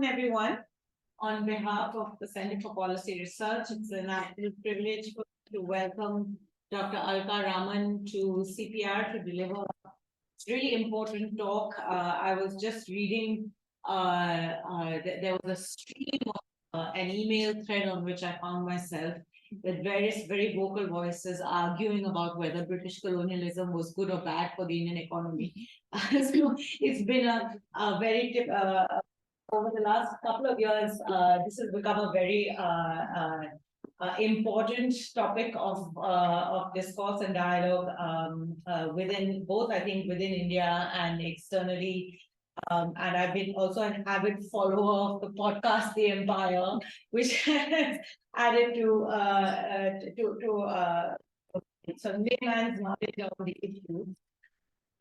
Everyone. On behalf of the Center for Policy Research, it's an absolute privilege to welcome Dr. Alka Raman to CPR to deliver a really important talk. I was just reading, there was a stream of an email thread on which I found myself with various very vocal voices arguing about whether British colonialism was good or bad for the Indian economy. So it's been a very over the last couple of years, this has become a very important topic of discourse and dialogue within both, I think, within India and externally. And I've been also an avid follower of the podcast The Empire, which has added to some layman's knowledge of the issue.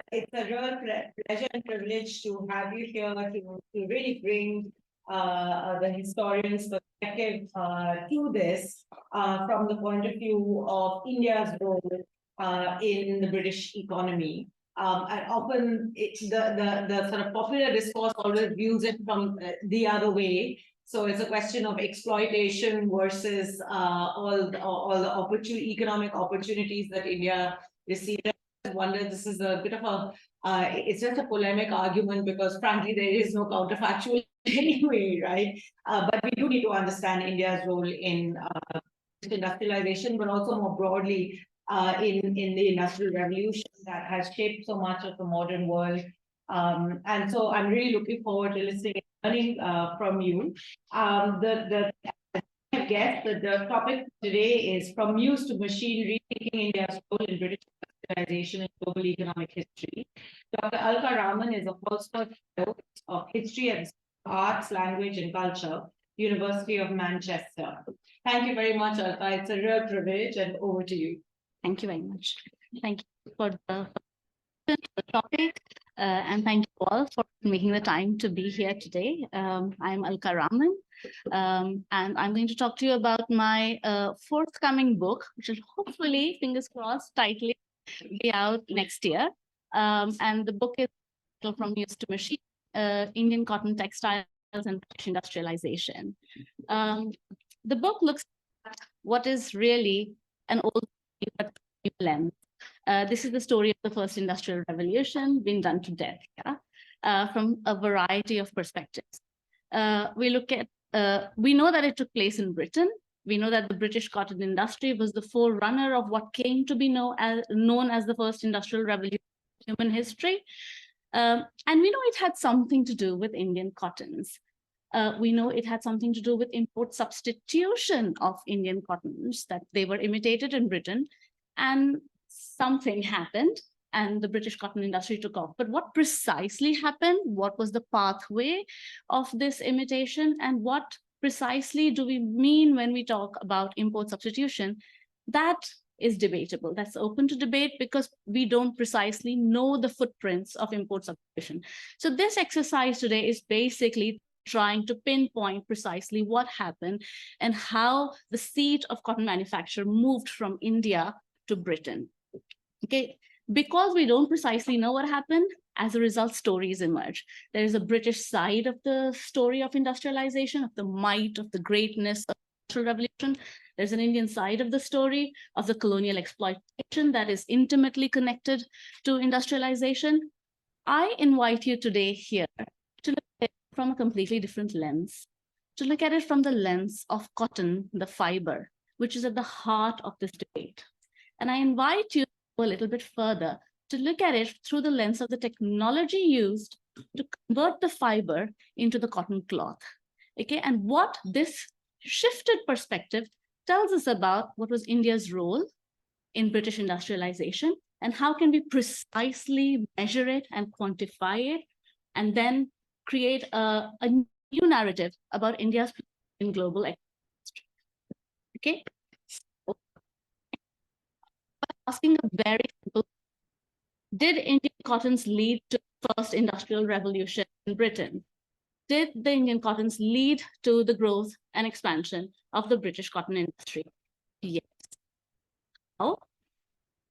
It's a real pleasure and privilege to have you here to really bring the historian's perspective to this from the point of view of India's role in the British economy. And often the sort of popular discourse always views it from the other way. So it's a question of exploitation versus all the economic opportunities that India received. I wonder, this is a bit of a, it's just a polemic argument because frankly, there is no counterfactual anyway, right? But we do need to understand India's role in industrialization, but also more broadly in the Industrial Revolution that has shaped so much of the modern world. And so I'm really looking forward to listening and learning from you. I guess that the topic today is From Muse to Machine, Rethinking India's Role in British Industrialization and Global Economic History. Dr. Alka Raman is a Hallsworth Fellow of History and Arts, Language and Culture, University of Manchester. Thank you very much, Alka. It's a real privilege, and over to you. Thank you very much. Thank you for the topic, and thank you all for making the time to be here today. I'm Alka Raman, and I'm going to talk to you about my forthcoming book, which will hopefully, fingers crossed, tightly be out next year. And the book is From Muse to Machine, Indian Cotton Textiles and Industrialization. The book looks at what is really an old but new lens. This is the story of the first industrial revolution being done to death, from a variety of perspectives. We know that it took place in Britain. We know that the British cotton industry was the forerunner of what came to be known as the first industrial revolution in human history. And we know it had something to do with Indian cottons. We know it had something to do with import substitution of Indian cottons, that they were imitated in Britain, and something happened and the British cotton industry took off. But what precisely happened? What was the pathway of this imitation? And what precisely do we mean when we talk about import substitution? That is debatable. That's open to debate because we don't precisely know the footprints of import substitution. So this exercise today is basically trying to pinpoint precisely what happened and how the seat of cotton manufacture moved from India to Britain. Okay, because we don't precisely know what happened, as a result, stories emerge. There is a British side of the story of industrialization, of the might, of the greatness of the Industrial Revolution. There's an Indian side of the story of the colonial exploitation that is intimately connected to industrialization. I invite you today here to look at it from a completely different lens, to look at it from the lens of cotton, the fiber, which is at the heart of this debate. And I invite you to go a little bit further to look at it through the lens of the technology used to convert the fiber into the cotton cloth. Okay, and what this shifted perspective tells us about what was India's role in British industrialization and how can we precisely measure it and quantify it and then create a new narrative about India's in global economy. Okay. Asking a very simple, did Indian cottons lead to the first industrial revolution in Britain? Did the Indian cottons lead to the growth and expansion of the British cotton industry? Yes. How?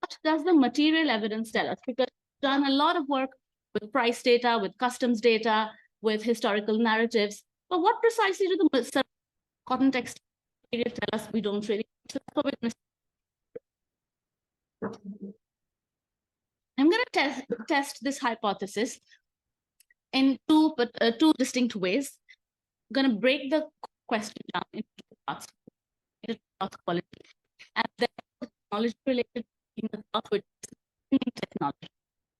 What does the material evidence tell us? Because we've done a lot of work with price data, with customs data, with historical narratives. But what precisely do the cotton textile period tell us? We don't really. So that's what we're gonna I'm going to test this hypothesis in two distinct ways. I'm going to break the question down into parts, cloth quality, and then knowledge related in the cloth, which is spinning technology.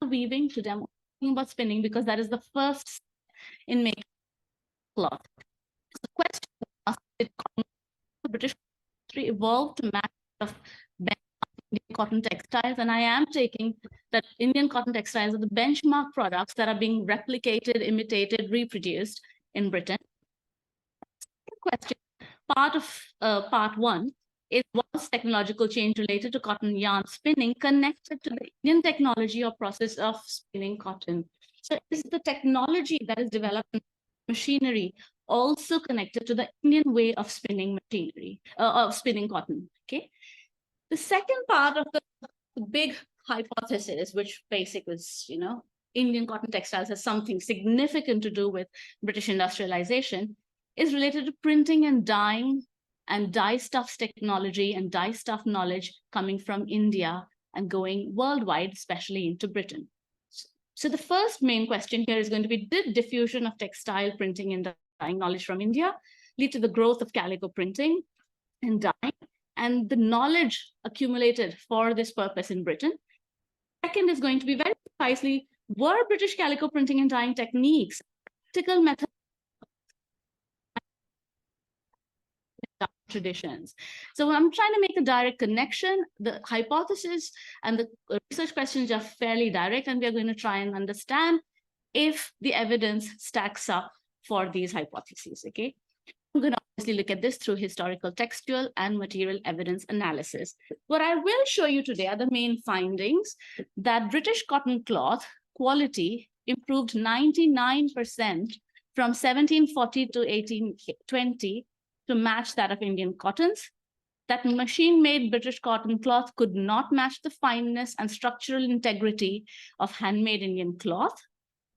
Weaving today, I'm talking about spinning because that is the first step in making cloth. So the question was, did the British industry evolve to match of Indian cotton textiles? And I am taking that Indian cotton textiles are the benchmark products that are being replicated, imitated, reproduced in Britain. Question, part one is, was technological change related to cotton yarn spinning connected to the Indian technology or process of spinning cotton? So is the technology that is developed in machinery also connected to the Indian way of spinning machinery, of spinning cotton? Okay. The second part of the big hypothesis, which basically is, Indian cotton textiles has something significant to do with British industrialization, is related to printing and dyeing and dye stuffs technology and dye stuff knowledge coming from India and going worldwide, especially into Britain. So the first main question here is going to be, did diffusion of textile printing and dyeing knowledge from India lead to the growth of calico printing and dyeing and the knowledge accumulated for this purpose in Britain? Second is going to be very precisely, were British calico printing and dyeing techniques, practical methods, traditions? So I'm trying to make a direct connection. The hypothesis and the research questions are fairly direct, and we're going to try and understand if the evidence stacks up for these hypotheses, okay? I'm going to obviously look at this through historical, textual, and material evidence analysis. What I will show you today are the main findings that British cotton cloth quality improved 99% from 1740 to 1820 to match that of Indian cottons. That machine-made British cotton cloth could not match the fineness and structural integrity of handmade Indian cloth.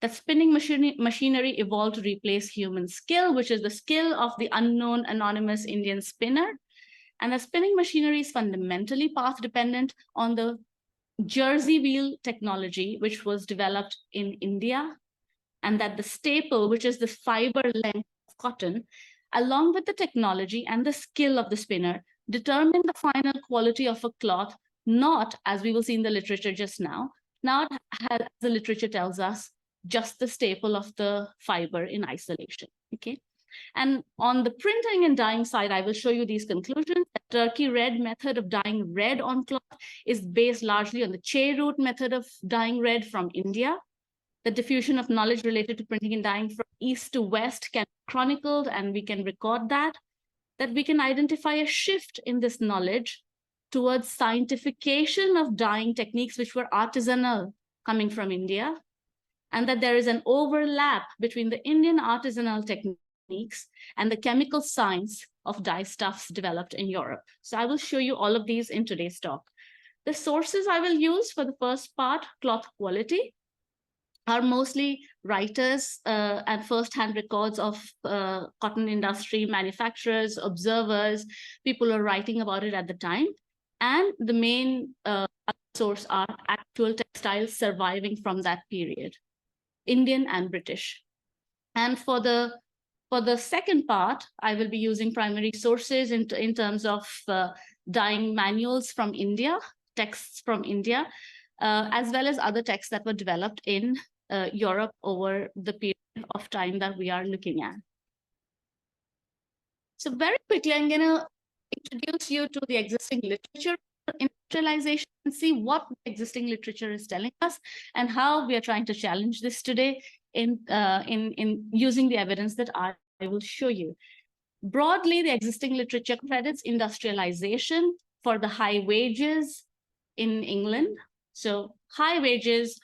That spinning machinery evolved to replace human skill, which is the skill of the unknown anonymous Indian spinner. And the spinning machinery is fundamentally path-dependent on the jersey wheel technology, which was developed in India. And that the staple, which is the fiber length of cotton, along with the technology and the skill of the spinner, determine the final quality of a cloth, not, as we will see in the literature just now, not as the literature tells us, just the staple of the fiber in isolation, okay? And on the printing and dyeing side, I will show you these conclusions. The Turkey red method of dyeing red on cloth is based largely on the Che root method of dyeing red from India. The diffusion of knowledge related to printing and dyeing from east to west can be chronicled, and we can record that we can identify a shift in this knowledge towards scientification of dyeing techniques which were artisanal coming from India, and that there is an overlap between the Indian artisanal techniques and the chemical science of dye stuffs developed in Europe. So I will show you all of these in today's talk. The sources I will use for the first part, cloth quality, are mostly writers and first-hand records of cotton industry, manufacturers, observers, people who are writing about it at the time. And the main source are actual textiles surviving from that period, Indian and British. And for the second part, I will be using primary sources in terms of dyeing manuals from India, texts from India, as well as other texts that were developed in Europe over the period of time that we are looking at. So very quickly, I'm going to introduce you to the existing literature in industrialization and see what the existing literature is telling us and how we are trying to challenge this today in using the evidence that I will show you. Broadly, the existing literature credits industrialization for the high wages in England. So high wages,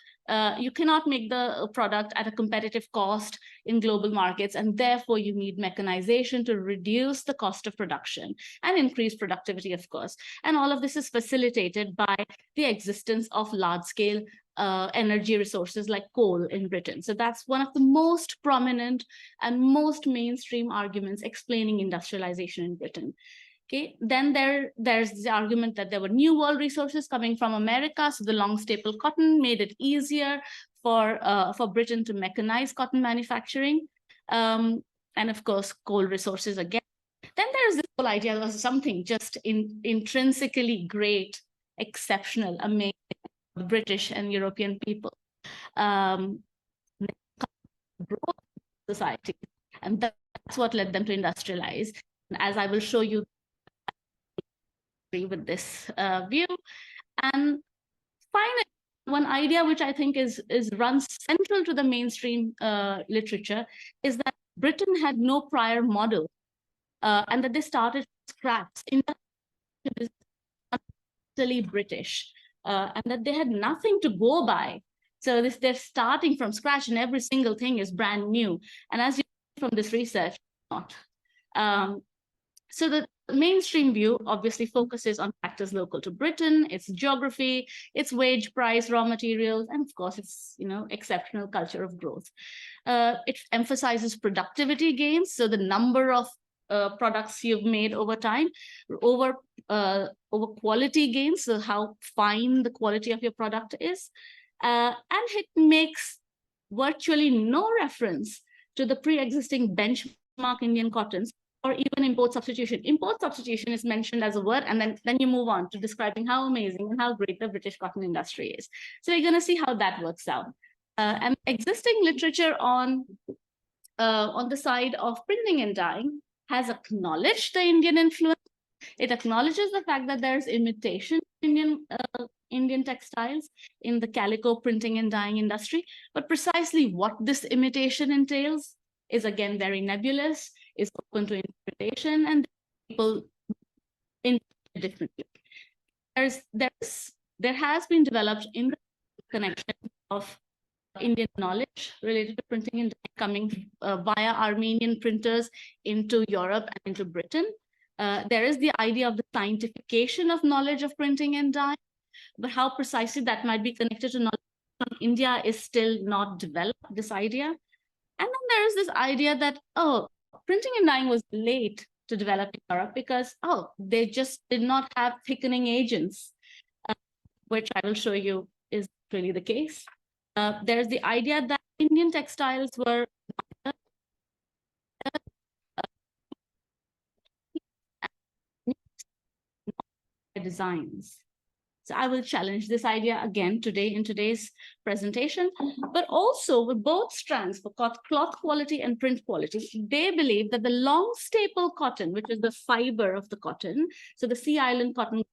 you cannot make the product at a competitive cost in global markets, and therefore you need mechanization to reduce the cost of production and increase productivity, of course. And all of this is facilitated by the existence of large-scale energy resources like coal in Britain. So that's one of the most prominent and most mainstream arguments explaining industrialization in Britain. Okay, then there's the argument that there were new world resources coming from America, so the long staple cotton made it easier for Britain to mechanize cotton manufacturing, and of course coal resources again. Then there's this whole idea of something just intrinsically great, exceptional, amazing, British and European people, growth society, and that's what led them to industrialize. And as I will show you with this view. And finally, one idea which I think is runs central to the mainstream literature is that Britain had no prior model, and that they started from scratch, totally British, and that they had nothing to go by. So they're starting from scratch, and every single thing is brand new. And as you see from this research, not. So the mainstream view obviously focuses on factors local to Britain, its geography, its wage, price, raw materials, and of course, its exceptional culture of growth. It emphasizes productivity gains, so the number of products you've made over time, over quality gains, so how fine the quality of your product is, and it makes virtually no reference to the pre-existing benchmark Indian cottons, or even import substitution. Import substitution is mentioned as a word, and then you move on to describing how amazing and how great the British cotton industry is. So you're going to see how that works out. And existing literature on the side of printing and dyeing has acknowledged the Indian influence. It acknowledges the fact that there's imitation Indian textiles in the calico printing and dyeing industry, but precisely what this imitation entails is again very nebulous, is open to interpretation, and people interpret differently. There has been developed in the connection of Indian knowledge related to printing and dyeing coming via Armenian printers into Europe and into Britain. There is the idea of the scientification of knowledge of printing and dyeing, but how precisely that might be connected to knowledge from India is still not developed, this idea. And then there is this idea that, oh, printing and dyeing was late to develop in Europe because, oh, they just did not have thickening agents, which I will show you is really the case. There's the idea that Indian textiles were designs. So I will challenge this idea again today in today's presentation, but also with both strands for cloth quality and print quality, they believe that the long staple cotton, which is the fiber of the cotton, so the Sea Island cotton,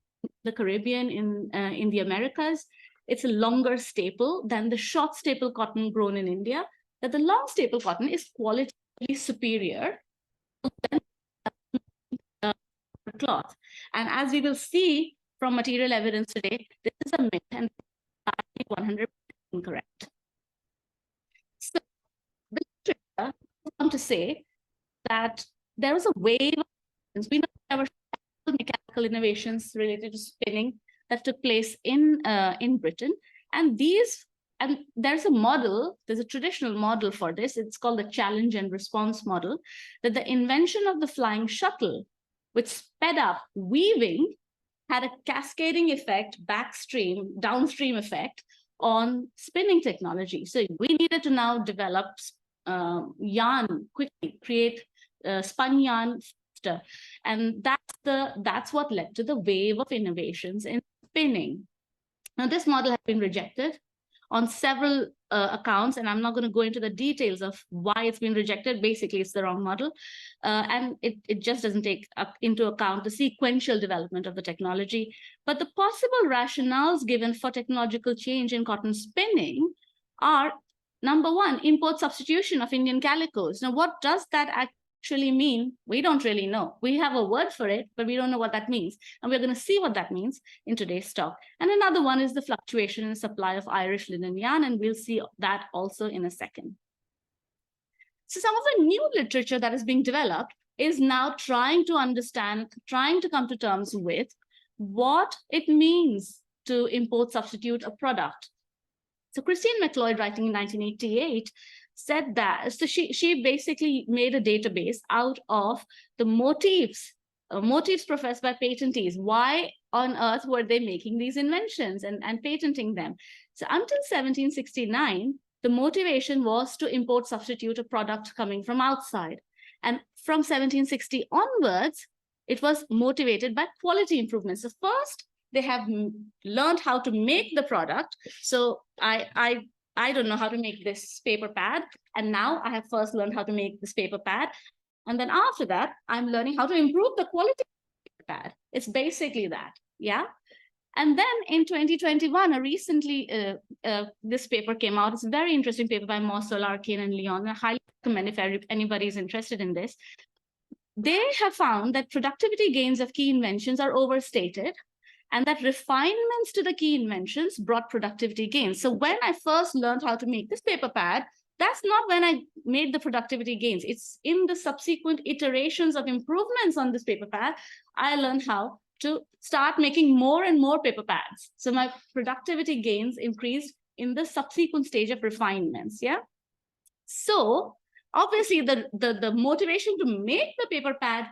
the Caribbean in the Americas, it's a longer staple than the short staple cotton grown in India, that the long staple cotton is qualitatively superior than cloth. And as we will see from material evidence today, this is a myth and 100% incorrect. So the literature come to say that there was a wave of, we know there were mechanical innovations related to spinning that took place in Britain, and there's a model, there's a traditional model for this. It's called the challenge and response model, that the invention of the flying shuttle, which sped up weaving, had a cascading effect, downstream effect on spinning technology. So we needed to now develop yarn quickly, create spun yarn faster. And that's what led to the wave of innovations in spinning. Now, this model has been rejected on several accounts, and I'm not going to go into the details of why it's been rejected. Basically, it's the wrong model, and it just doesn't take into account the sequential development of the technology. But the possible rationales given for technological change in cotton spinning are, number one, import substitution of Indian calicos. Now, what does that actually mean? We don't really know. We have a word for it, but we don't know what that means. And we're going to see what that means in today's talk. And another one is the fluctuation in supply of Irish linen yarn, and we'll see that also in a second. So some of the new literature that is being developed is now trying to understand, trying to come to terms with what it means to import substitute a product. So Christine McLeod, writing in 1988, said that, so she basically made a database out of the motifs professed by patentees. Why on earth were they making these inventions and patenting them? So until 1769, the motivation was to import substitute a product coming from outside. And from 1760 onwards, it was motivated by quality improvements. So first, they have learned how to make the product. So I don't know how to make this paper pad. And now I have first learned how to make this paper pad. And then after that, I'm learning how to improve the quality of the paper pad. It's basically that, yeah? And then in 2021, recently, this paper came out. It's a very interesting paper by Muslin, Arcane, and Leon. I highly recommend if anybody is interested in this. They have found that productivity gains of key inventions are overstated, and that refinements to the key inventions brought productivity gains. So when I first learned how to make this paper pad, that's not when I made the productivity gains. It's in the subsequent iterations of improvements on this paper pad, I learned how to start making more and more paper pads. So my productivity gains increased in the subsequent stage of refinements, yeah? So obviously the motivation to make the paper pad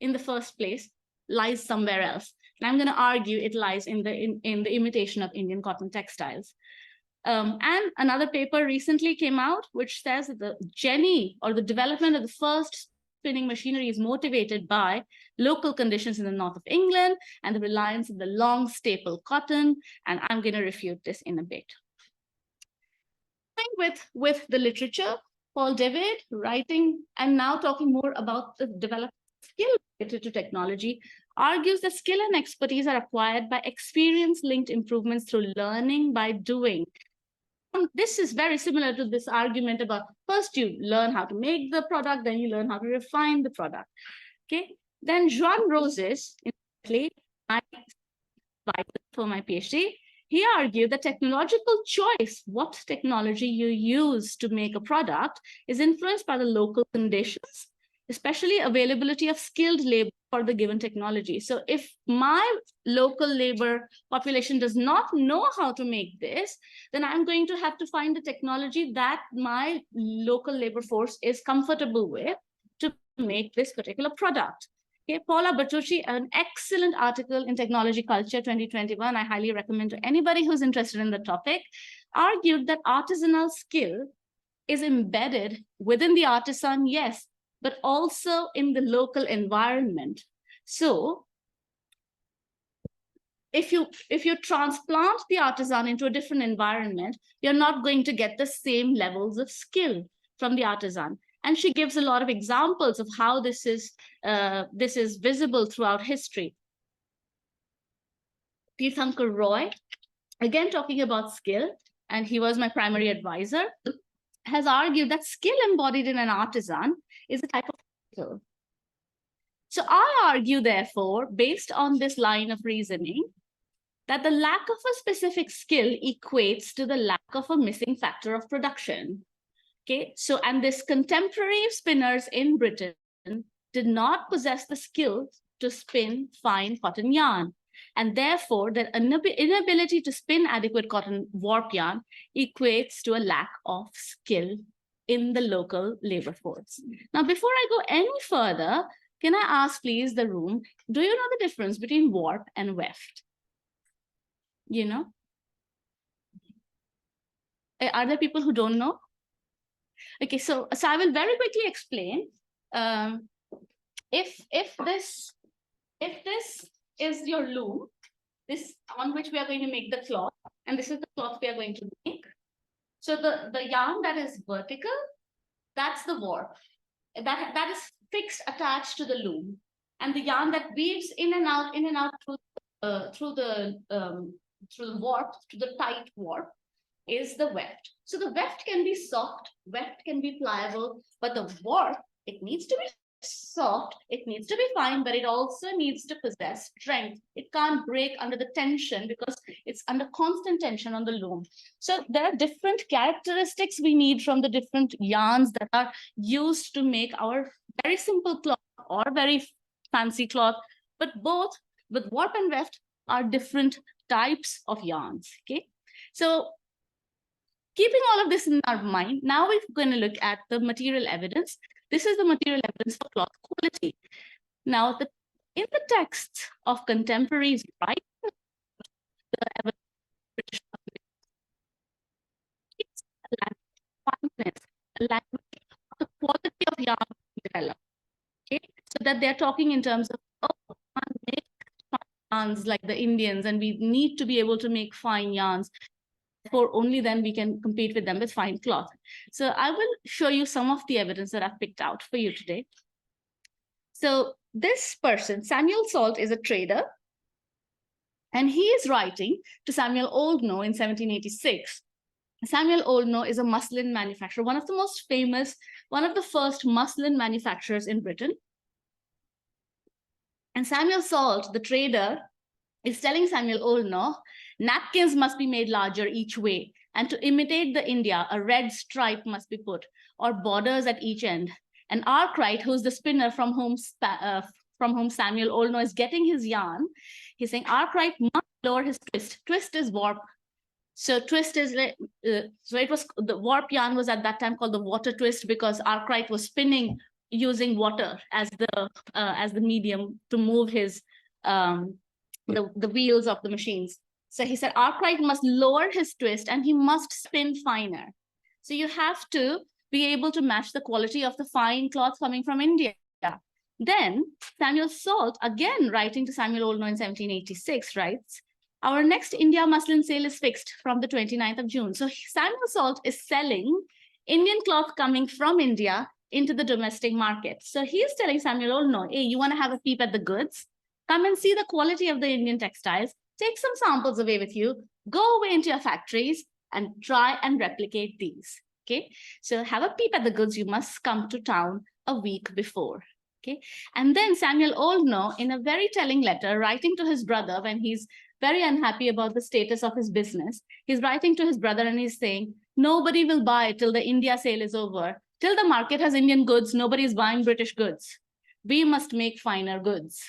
in the first place lies somewhere else. And I'm going to argue it lies in the imitation of Indian cotton textiles. And another paper recently came out, which says that the Jenny, or the development of the first spinning machinery, is motivated by local conditions in the north of England and the reliance on the long staple cotton. And I'm going to refute this in a bit. With the literature, Paul David, writing and now talking more about the development of skill related to technology, argues that skill and expertise are acquired by experience-linked improvements through learning by doing. This is very similar to this argument about first you learn how to make the product, then you learn how to refine the product. Okay. Then Joan Roses, for my PhD, he argued that technological choice, what technology you use to make a product, is influenced by the local conditions, especially availability of skilled labor for the given technology. So if my local labor population does not know how to make this, then I'm going to have to find a technology that my local labor force is comfortable with to make this particular product. Okay, Paula Bertucci, an excellent article in Technology Culture 2021, I highly recommend to anybody who's interested in the topic, argued that artisanal skill is embedded within the artisan, yes, but also in the local environment. So if you transplant the artisan into a different environment, you're not going to get the same levels of skill from the artisan. And she gives a lot of examples of how this is visible throughout history. Tirthankar Roy, again talking about skill, and he was my primary advisor, has argued that skill embodied in an artisan is a type of skill. So I argue, therefore, based on this line of reasoning, that the lack of a specific skill equates to the lack of a missing factor of production. Okay, so, and this contemporary spinners in Britain did not possess the skills to spin fine cotton yarn. And therefore, their inability to spin adequate cotton warp yarn equates to a lack of skill in the local labor force. Now, before I go any further, can I ask, please, the room, do you know the difference between warp and weft? You know? Are there people who don't know? Okay, so I will very quickly explain. If this is your loom, this on which we are going to make the cloth, and this is the cloth we are going to make. So the yarn that is vertical, that's the warp. That is fixed, attached to the loom, and the yarn that weaves in and out through the warp, to the tight warp, is the weft. So the weft can be soft, weft can be pliable, but the warp, it needs to be soft, it needs to be fine, but it also needs to possess strength. It can't break under the tension because it's under constant tension on the loom. So there are different characteristics we need from the different yarns that are used to make our very simple cloth or very fancy cloth, but both with warp and weft are different types of yarns. Okay, so Keeping all of this in our mind, now we're going to look at the material evidence. This is the material evidence for cloth quality. Now, in the texts of contemporaries, right, the evidence is a language of the quality of yarn developed. Okay, so that they're talking in terms of, oh, make yarns like the Indians, and we need to be able to make fine yarns. For only then we can compete with them with fine cloth. So I will show you some of the evidence that I've picked out for you today. So this person, Samuel Salt, is a trader, and he is writing to Samuel Oldknow in 1786. Samuel Oldknow is a muslin manufacturer, one of the most famous, one of the first muslin manufacturers in Britain. And Samuel Salt, the trader, is telling Samuel Oldknow, napkins must be made larger each way, and to imitate the India, a red stripe must be put, or borders at each end. And Arkwright, who's the spinner from whom Samuel Oldknow is getting his yarn, he's saying Arkwright must lower his twist. Twist is warp. So twist is so it was the warp yarn was at that time called the water twist because Arkwright was spinning using water as the medium to move his the wheels of the machines. So he said Arkwright must lower his twist and he must spin finer. So you have to be able to match the quality of the fine cloth coming from India. Then Samuel Salt, again writing to Samuel Oldknow in 1786, writes, our next India muslin sale is fixed from the 29th of June. So Samuel Salt is selling Indian cloth coming from India into the domestic market. So he's telling Samuel Oldknow, hey, you want to have a peep at the goods? Come and see the quality of the Indian textiles. Take some samples away with you. Go away into your factories and try and replicate these. Okay, so have a peep at the goods. You must come to town a week before. Okay, and then Samuel Oldknow, in a very telling letter, writing to his brother when he's very unhappy about the status of his business, he's writing to his brother and he's saying, nobody will buy till the India sale is over. Till the market has Indian goods, nobody is buying British goods. We must make finer goods.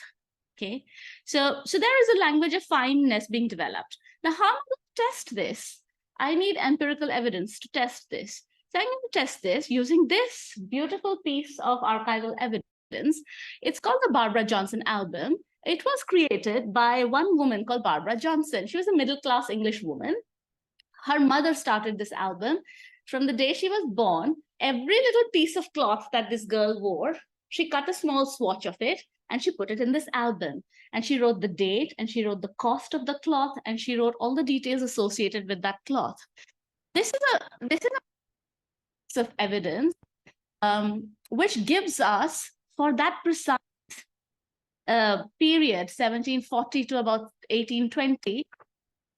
Okay, so there is a language of fineness being developed. Now, how do I test this? I need empirical evidence to test this. So I'm going to test this using this beautiful piece of archival evidence. It's called the Barbara Johnson album. It was created by one woman called Barbara Johnson. She was a middle-class English woman. Her mother started this album. From the day she was born, every little piece of cloth that this girl wore, she cut a small swatch of it and she put it in this album. And she wrote the date and she wrote the cost of the cloth and she wrote all the details associated with that cloth. This is a piece of evidence which gives us, for that precise period, 1740 to about 1820,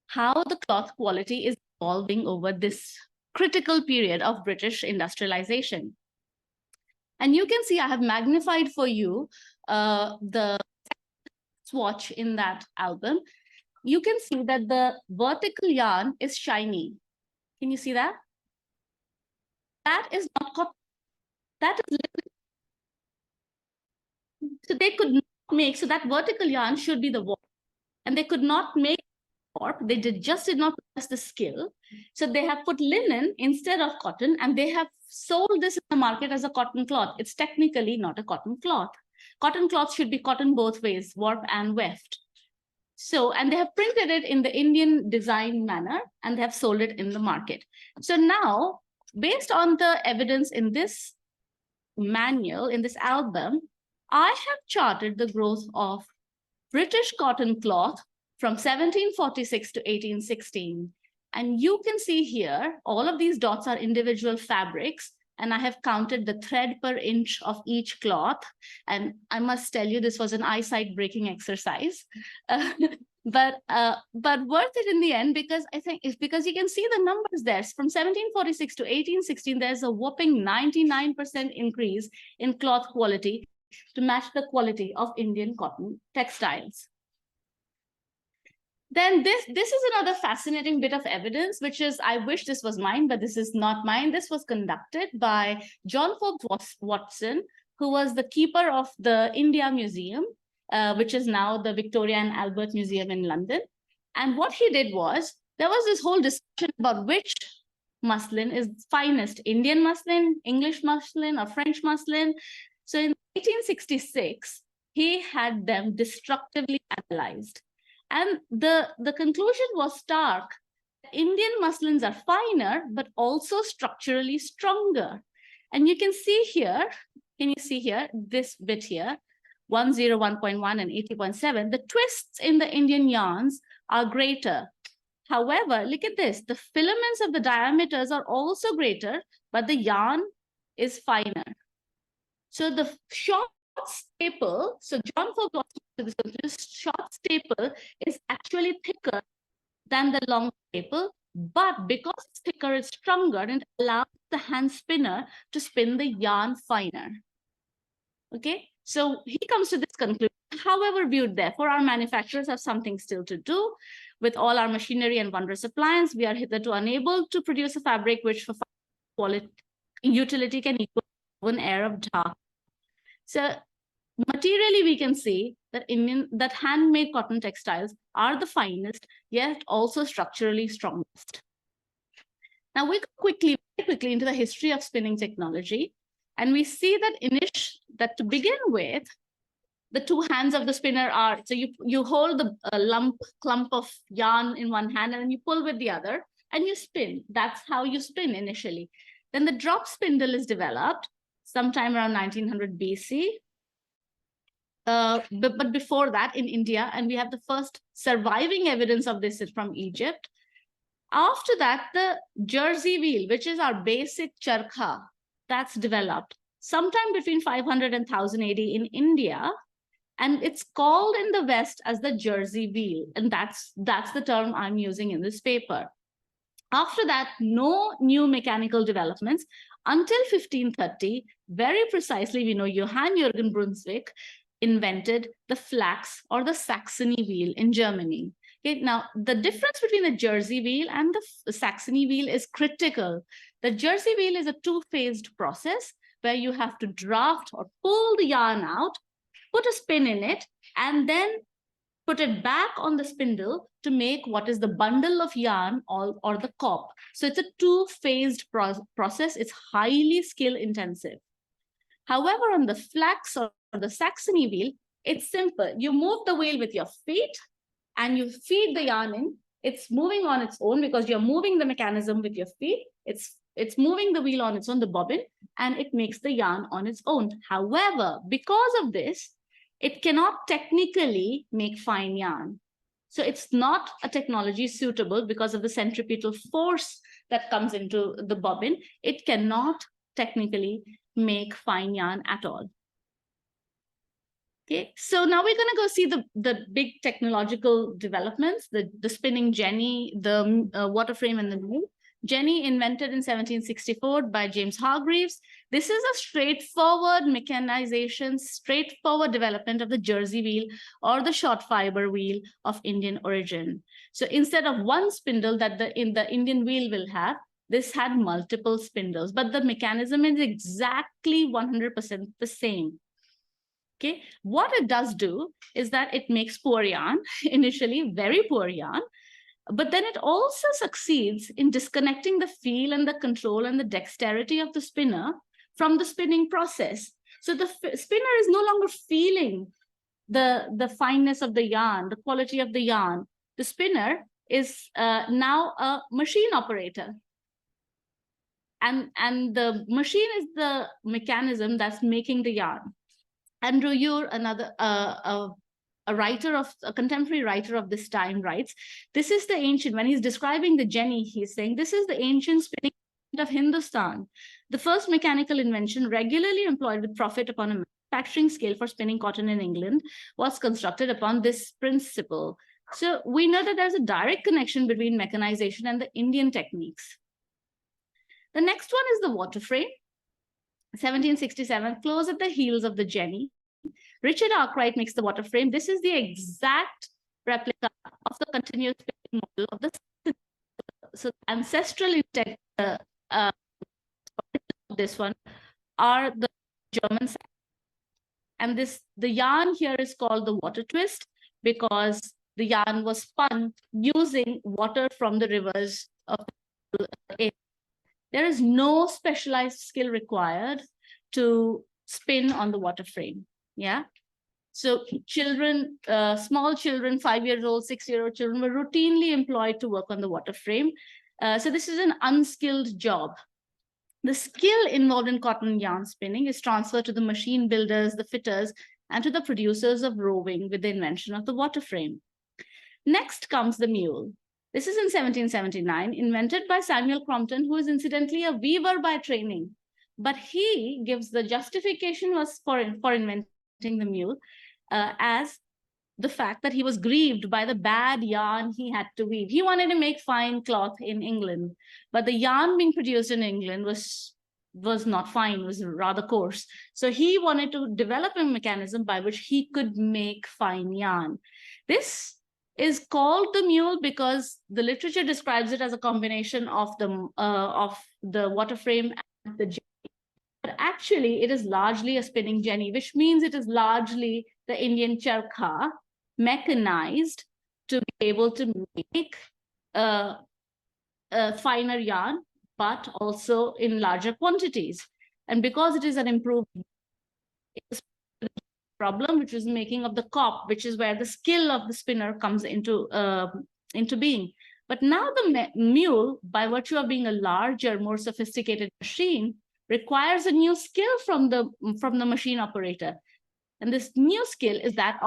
how the cloth quality is evolving over this critical period of British industrialization. And you can see I have magnified for you the swatch in that album. You can see that the vertical yarn is shiny. Can you see that? That is not cotton. That is liquid. So they could not make, so that vertical yarn should be the warp. And they could not make warp. They did not possess the skill. So they have put linen instead of cotton, and they have sold this in the market as a cotton cloth. It's technically not a cotton cloth. Cotton cloth should be cotton both ways, warp and weft. So, and they have printed it in the Indian design manner, and they have sold it in the market. So now, based on the evidence in this manual, in this album, I have charted the growth of British cotton cloth from 1746 to 1816. And you can see here, all of these dots are individual fabrics, and I have counted the thread per inch of each cloth. And I must tell you, this was an eyesight breaking exercise, but worth it in the end, because I think it's because you can see the numbers there. From 1746 to 1816, there's a whopping 99% increase in cloth quality to match the quality of Indian cotton textiles. Then this is another fascinating bit of evidence, which is, I wish this was mine, but this is not mine. This was conducted by John Forbes Watson, who was the keeper of the India Museum, which is now the Victoria and Albert Museum in London. And what he did was, there was this whole discussion about which muslin is finest, Indian muslin, English muslin, or French muslin. So in 1866, he had them destructively analyzed. And the conclusion was stark. Indian muslins are finer, but also structurally stronger. And you can see here, this bit here, 101.1 and 80.7, the twists in the Indian yarns are greater. However, look at this, the filaments of the diameters are also greater, but the yarn is finer. So the short staple, so John Fogle to this short staple is actually thicker than the long staple, but because it's thicker, it's stronger and allows the hand spinner to spin the yarn finer. Okay, so he comes to this conclusion. However viewed, therefore, our manufacturers have something still to do. With all our machinery and wondrous appliance, we are hitherto unable to produce a fabric which for quality utility can equal an air of dark. So materially, we can see that that handmade cotton textiles are the finest, yet also structurally strongest. Now we go very quickly into the history of spinning technology, and we see that to begin with, the two hands of the spinner are, so you hold the clump of yarn in one hand and then you pull with the other and you spin. That's how you spin initially. Then the drop spindle is developed sometime around 1900 BC. But before that in India, and we have the first surviving evidence of this is from Egypt. After that, the jersey wheel, which is our basic charkha, that's developed sometime between 500 and 1000 AD in India. And it's called in the West as the jersey wheel. And that's the term I'm using in this paper. After that, no new mechanical developments until 1530. Very precisely, we know Johann Jürgen Brunswick invented the flax or the Saxony wheel in Germany. Okay, now the difference between the jersey wheel and the Saxony wheel is critical. The jersey wheel is a two-phased process where you have to draft or pull the yarn out, put a spin in it, and then put it back on the spindle to make what is the bundle of yarn or the corp. So it's a two-phased process. It's highly skill intensive. However, on the flax or the Saxony wheel, it's simple. You move the wheel with your feet and you feed the yarn in. It's moving on its own because you're moving the mechanism with your feet. It's moving the wheel on its own, the bobbin, and it makes the yarn on its own. However, because of this, it cannot technically make fine yarn. So it's not a technology suitable because of the centripetal force that comes into the bobbin. It cannot technically make fine yarn at all. Okay, so now we're going to go see the big technological developments, the spinning jenny, the water frame, and the Mule. Jenny invented in 1764 by James Hargreaves. This is a straightforward mechanization, straightforward development of the jersey wheel or the short fiber wheel of Indian origin. So instead of one spindle that the Indian wheel will have, this had multiple spindles, but the mechanism is exactly 100% the same. Okay, what it does do is that it makes poor yarn, initially very poor yarn, but then it also succeeds in disconnecting the feel and the control and the dexterity of the spinner from the spinning process. So the spinner is no longer feeling the fineness of the yarn, the quality of the yarn. The spinner is now a machine operator. And the machine is the mechanism that's making the yarn. Andrew Ure, another a contemporary writer of this time, writes, this is the ancient, when he's describing the jenny, he's saying, this is the ancient spinning of Hindustan, the first mechanical invention regularly employed with profit upon a manufacturing scale for spinning cotton in England was constructed upon this principle. So we know that there's a direct connection between mechanization and the Indian techniques. The next one is the water frame. 1767, close at the heels of the jenny. Richard Arkwright makes the water frame. This is the exact replica of the continuous spinning model of the so ancestral intent this one are the German side. And the yarn here is called the water twist because the yarn was spun using water from the rivers of the area. There is no specialized skill required to spin on the water frame. Yeah. So children, small children, 5 years old, 6-year-old children were routinely employed to work on the water frame. So this is an unskilled job. The skill involved in cotton yarn spinning is transferred to the machine builders, the fitters, and to the producers of roving with the invention of the water frame. Next comes the mule. This is in 1779, invented by Samuel Crompton, who is incidentally a weaver by training. But he gives the justification was for inventing the mule as the fact that he was grieved by the bad yarn he had to weave. He wanted to make fine cloth in England, but the yarn being produced in England was not fine, was rather coarse. So he wanted to develop a mechanism by which he could make fine yarn. This is called the mule because the literature describes it as a combination of the water frame and the jenny. But actually, it is largely a spinning jenny, which means it is largely the Indian charkha mechanized to be able to make a finer yarn, but also in larger quantities. And because it is an improved problem, which is making of the cop, which is where the skill of the spinner comes into being. But now the mule, by virtue of being a larger, more sophisticated machine, requires a new skill from the machine operator. And this new skill is that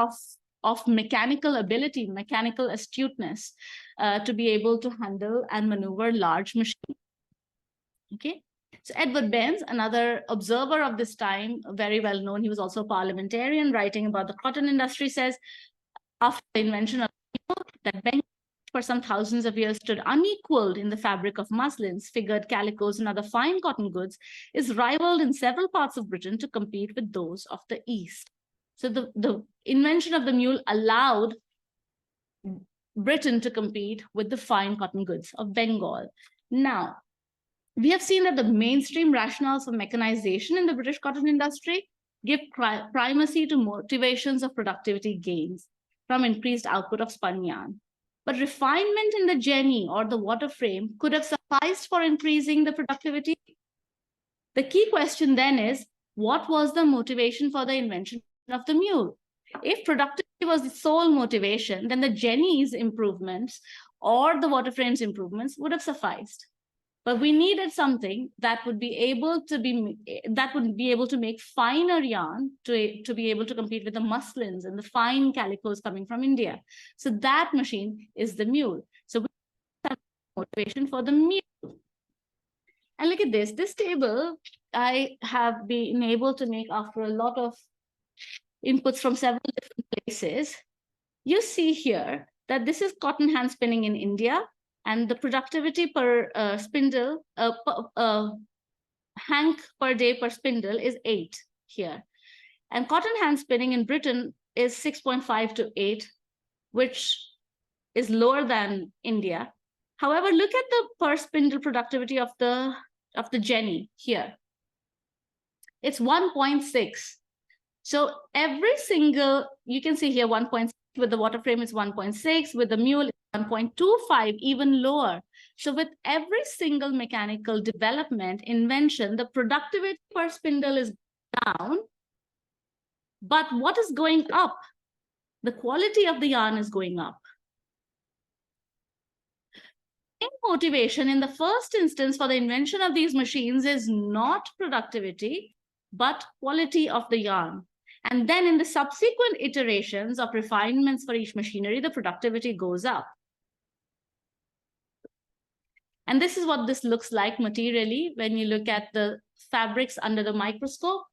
of mechanical ability, mechanical astuteness, to be able to handle and maneuver large machines. Okay. So Edward Benz, another observer of this time, very well known, he was also a parliamentarian writing about the cotton industry, says, after the invention of that Bancroft for some thousands of years stood unequaled in the fabric of muslins, figured calicoes, and other fine cotton goods, is rivaled in several parts of Britain to compete with those of the East. So the invention of the mule allowed Britain to compete with the fine cotton goods of Bengal. Now, we have seen that the mainstream rationales for mechanization in the British cotton industry give primacy to motivations of productivity gains from increased output of spun yarn. But refinement in the jenny or the water frame could have sufficed for increasing the productivity. The key question then is, what was the motivation for the invention of the mule? If productivity was the sole motivation, then the jenny's improvements or the water frame's improvements would have sufficed. But we needed something that would be able to make finer yarn to be able to compete with the muslins and the fine calicos coming from India. So that machine is the mule. So we have motivation for the mule. And look at this. This table I have been able to make after a lot of inputs from several different places. You see here that this is cotton hand spinning in India. And the productivity per spindle, hank per day per spindle is 8 here. And cotton hand spinning in Britain is 6.5 to 8, which is lower than India. However, look at the per spindle productivity of the jenny here. It's 1.6. So every single, you can see here 1.6, with the water frame is 1.6, with the mule 1.25, even lower. So with every single mechanical development, invention, the productivity per spindle is down. But what is going up? The quality of the yarn is going up. Motivation in the first instance for the invention of these machines is not productivity, but quality of the yarn. And then in the subsequent iterations of refinements for each machinery, the productivity goes up. And this is what this looks like materially when you look at the fabrics under the microscope.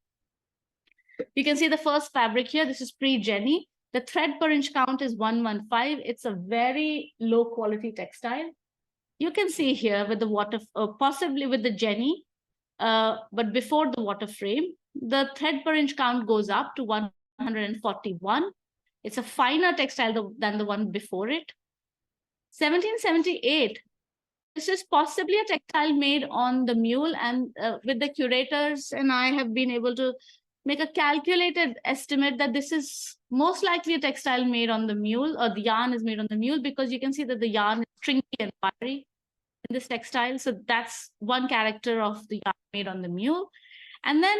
You can see the first fabric here. This is pre-jenny. The thread per inch count is 115. It's a very low quality textile. You can see here with the water, possibly with the jenny, but before the water frame, the thread per inch count goes up to 141. It's a finer textile than the one before it. 1778. This is possibly a textile made on the mule, and with the curators and I have been able to make a calculated estimate that this is most likely a textile made on the mule, or the yarn is made on the mule, because you can see that the yarn is stringy and wiry. in this textile. So that's one character of the yarn made on the Mule. And then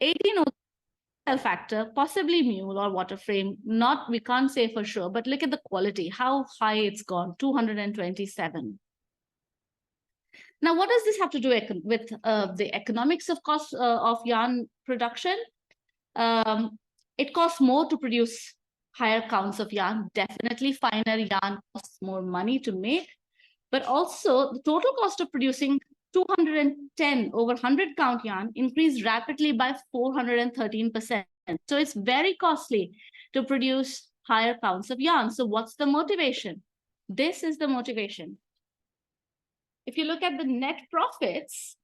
1803 factor, possibly Mule or water frame, not, we can't say for sure, but look at the quality, how high it's gone, 227. Now, what does this have to do with the economics of cost of yarn production? It costs more to produce higher counts of yarn. Definitely finer yarn costs more money to make, but also the total cost of producing 210 over 100 count yarn increased rapidly by 413%. So it's very costly to produce higher counts of yarn. So what's the motivation? This is the motivation. If you look at the net profits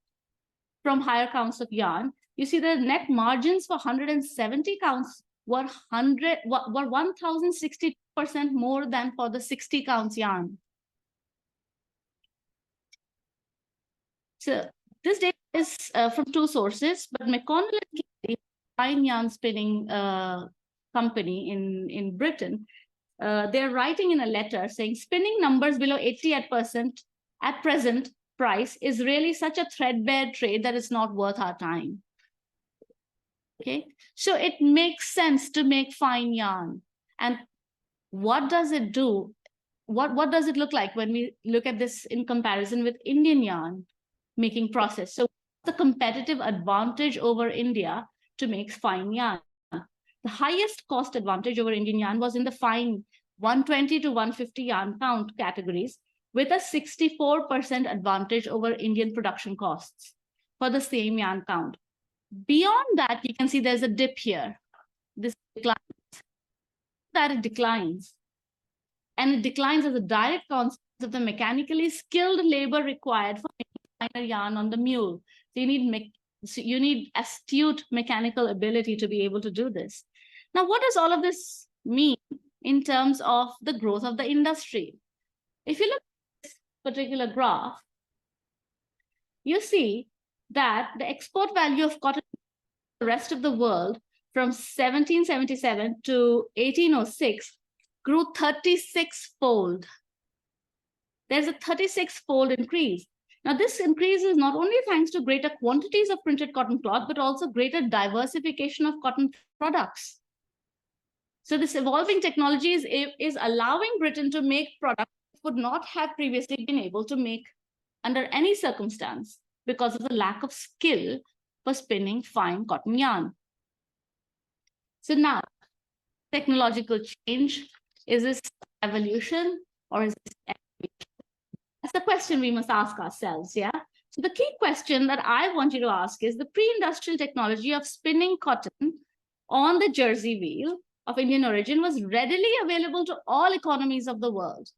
from higher counts of yarn, you see the net margins for 170 counts were 1,060% more than for the 60 counts yarn. So this data is from two sources, but McConnell and Casey, fine yarn spinning company in Britain, they're writing in a letter saying spinning numbers below 80% at present price is really such a threadbare trade that it's not worth our time. Okay, so it makes sense to make fine yarn. And what does it do? What does it look like when we look at this in comparison with Indian yarn making process? So the competitive advantage over India to make fine yarn. The highest cost advantage over Indian yarn was in the fine 120 to 150 yarn count categories, with a 64% advantage over Indian production costs for the same yarn count. Beyond that, you can see there's a dip here. This declines. That it declines. And it declines as a direct consequence of the mechanically skilled labor required for making finer yarn on the Mule. So you need astute mechanical ability to be able to do this. Now, what does all of this mean in terms of the growth of the industry? If you look at this particular graph, you see that the export value of cotton to the rest of the world from 1777 to 1806 grew 36-fold. There's a 36-fold increase. Now, this increase is not only thanks to greater quantities of printed cotton cloth, but also greater diversification of cotton products. So this evolving technology is allowing Britain to make products it would not have previously been able to make under any circumstance because of the lack of skill for spinning fine cotton yarn. So now, technological change, is this evolution or is this evolution? That's the question we must ask ourselves, yeah? So the key question that I want you to ask is the pre-industrial technology of spinning cotton on the jersey wheel of Indian origin was readily available to all economies of the world.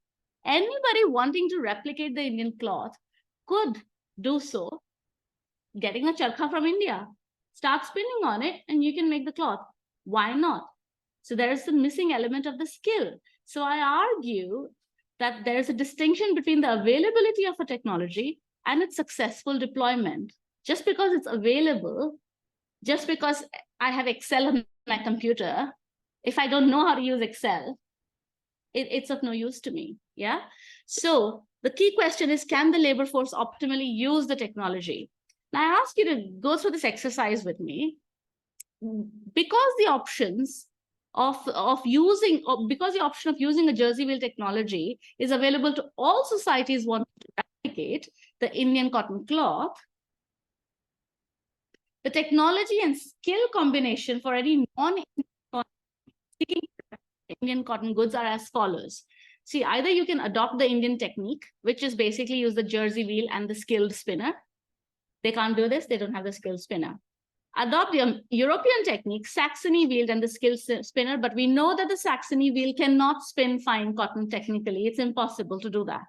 Anybody wanting to replicate the Indian cloth could do so, getting a charkha from India. Start spinning on it and you can make the cloth. Why not? So there is the missing element of the skill. So I argue that there's a distinction between the availability of a technology and its successful deployment. Just because it's available, just because I have Excel on my computer, if I don't know how to use Excel, it's of no use to me, yeah? So the key question is, can the labor force optimally use the technology? Now I ask you to go through this exercise with me. Because the option of using a jersey wheel technology is available to all societies wanting to replicate the Indian cotton cloth, the technology and skill combination for any non-Indian cotton goods are as follows. See, either you can adopt the Indian technique, which is basically use the jersey wheel and the skilled spinner. They can't do this, they don't have the skilled spinner. Adopt the European technique, Saxony wheel and the skilled spinner, but we know that the Saxony wheel cannot spin fine cotton technically. It's impossible to do that.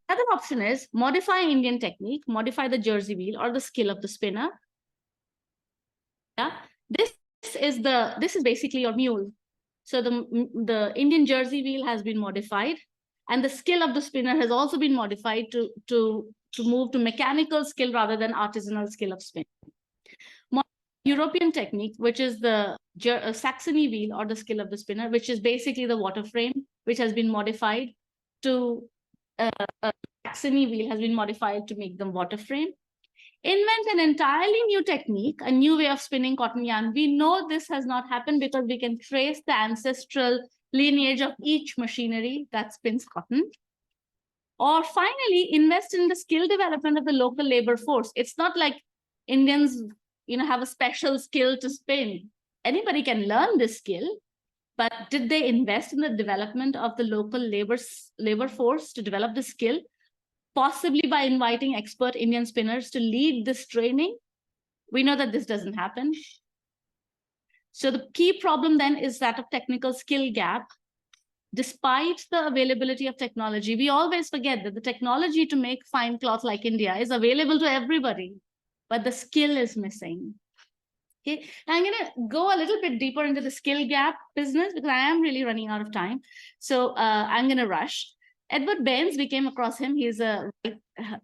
The other option is modify Indian technique, modify the jersey wheel or the skill of the spinner. Yeah, this is basically your Mule. So the Indian jersey wheel has been modified, and the skill of the spinner has also been modified to move to mechanical skill rather than artisanal skill of spin. European technique, which is the Saxony wheel or the skill of the spinner, which is basically the water frame, which has been modified to Saxony wheel has been modified to make them water frame. Invent an entirely new technique, a new way of spinning cotton yarn. We know this has not happened because we can trace the ancestral lineage of each machinery that spins cotton. Or finally, invest in the skill development of the local labor force. It's not like Indians, have a special skill to spin. Anybody can learn this skill, but did they invest in the development of the local labor force to develop the skill? Possibly by inviting expert Indian spinners to lead this training. We know that this doesn't happen. So the key problem then is that of technical skill gap. Despite the availability of technology, we always forget that the technology to make fine cloth like India is available to everybody, but the skill is missing. Okay, I'm going to go a little bit deeper into the skill gap business because I am really running out of time. So I'm going to rush. Edward Baines, we came across him. He's a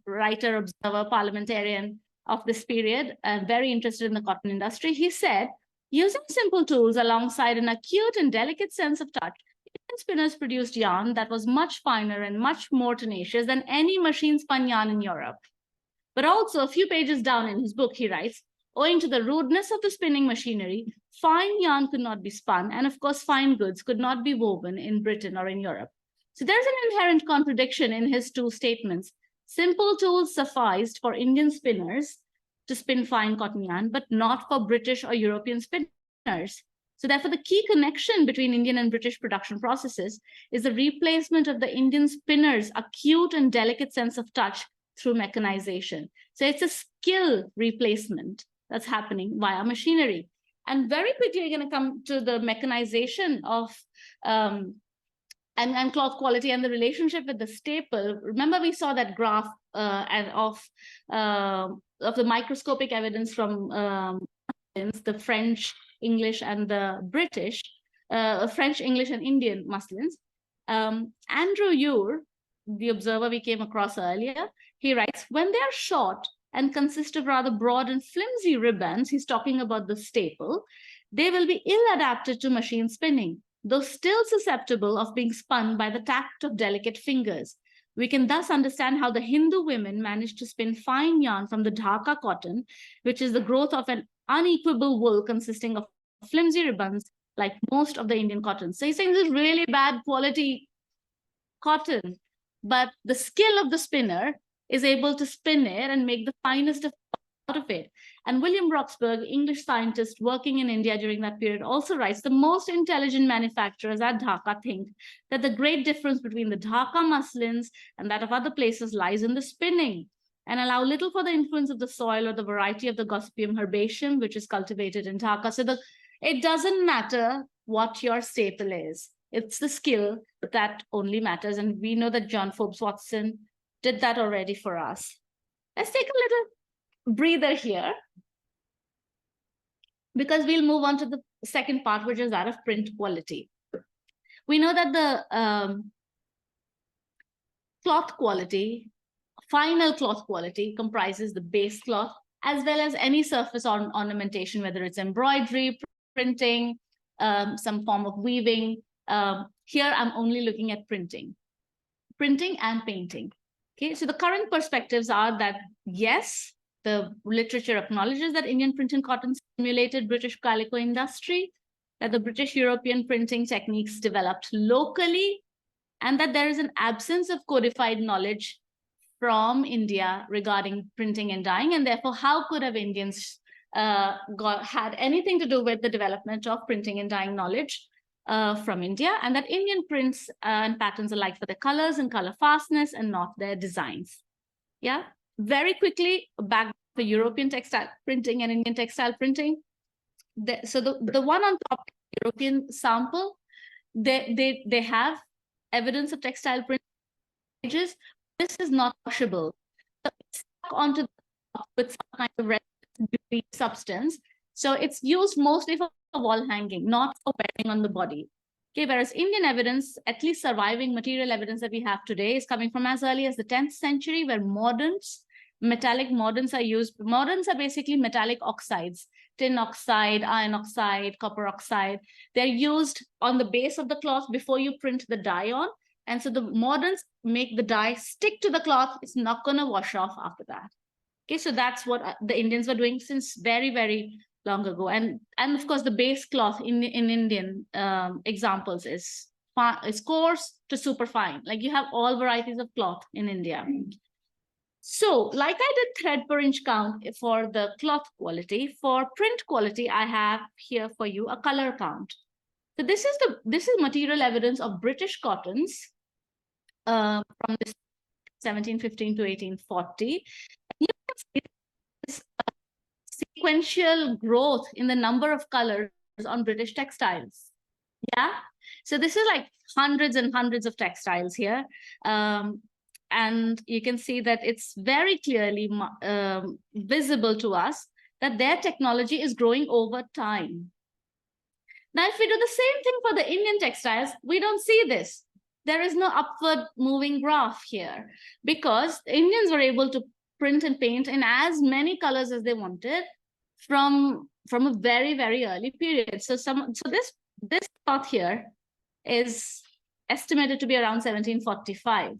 writer, observer, parliamentarian of this period, very interested in the cotton industry. He said, using simple tools alongside an acute and delicate sense of touch, Indian spinners produced yarn that was much finer and much more tenacious than any machine spun yarn in Europe. But also a few pages down in his book, he writes, owing to the rudeness of the spinning machinery, fine yarn could not be spun, and of course, fine goods could not be woven in Britain or in Europe. So there's an inherent contradiction in his two statements. Simple tools sufficed for Indian spinners to spin fine cotton yarn, but not for British or European spinners. So therefore, the key connection between Indian and British production processes is the replacement of the Indian spinner's acute and delicate sense of touch through mechanization. So it's a skill replacement that's happening via machinery. And very quickly, we're going to come to the mechanization of and cloth quality and the relationship with the staple. Remember, we saw that graph of the microscopic evidence from the French, English, and the British, French, English, and Indian muslins. Andrew Ure, the observer we came across earlier, he writes, when they are short and consist of rather broad and flimsy ribbons, he's talking about the staple, they will be ill adapted to machine spinning, though still susceptible of being spun by the tact of delicate fingers. We can thus understand how the Hindu women managed to spin fine yarn from the Dhaka cotton, which is the growth of an unequable wool consisting of flimsy ribbons, like most of the Indian cotton. So he's saying this is really bad quality cotton, but the skill of the spinner is able to spin it and make the finest out of it. And William Roxburgh, English scientist working in India during that period, also writes, the most intelligent manufacturers at Dhaka think that the great difference between the Dhaka muslins and that of other places lies in the spinning, and allow little for the influence of the soil or the variety of the Gossypium herbaceum, which is cultivated in Dhaka. So it doesn't matter what your staple is. It's the skill that only matters. And we know that John Forbes Watson did that already for us. Let's take a little breather here, because we'll move on to the second part, which is that of print quality. We know that the cloth quality, final cloth quality, comprises the base cloth as well as any surface ornamentation, whether it's embroidery, printing, some form of weaving. Here I'm only looking at printing and painting. Okay, so the current perspectives are that yes, the literature acknowledges that Indian print and cotton stimulated British calico industry, that the British European printing techniques developed locally, and that there is an absence of codified knowledge from India regarding printing and dyeing, and therefore how could have Indians had anything to do with the development of printing and dyeing knowledge from India, and that Indian prints and patterns are like for their colors and color fastness and not their designs. Yeah, very quickly back to European textile printing and Indian textile printing. So the one on top, European sample, they have evidence of textile print pages. This is not washable. So it's stuck onto the top with some kind of red substance. So it's used mostly for wall hanging, not for wearing on the body. Okay, whereas Indian evidence, at least surviving material evidence that we have today, is coming from as early as the 10th century, where metallic mordants are used. Mordants are basically metallic oxides, tin oxide, iron oxide, copper oxide. They're used on the base of the cloth before you print the dye on. And so the moderns make the dye stick to the cloth. It's not going to wash off after that. Okay, so that's what the Indians were doing since very, very long ago. And of course, the base cloth in Indian examples is coarse to super fine. Like you have all varieties of cloth in India. So like I did thread per inch count for the cloth quality, for print quality, I have here for you a color count. So this is material evidence of British cottons from this 1715 to 1840. You can see this sequential growth in the number of colors on British textiles. Yeah, so this is like hundreds and hundreds of textiles here. And you can see that it's very clearly visible to us that their technology is growing over time. Now, if we do the same thing for the Indian textiles, we don't see this. There is no upward moving graph here because the Indians were able to print and paint in as many colors as they wanted from a very, very early period. So this cloth here is estimated to be around 1745.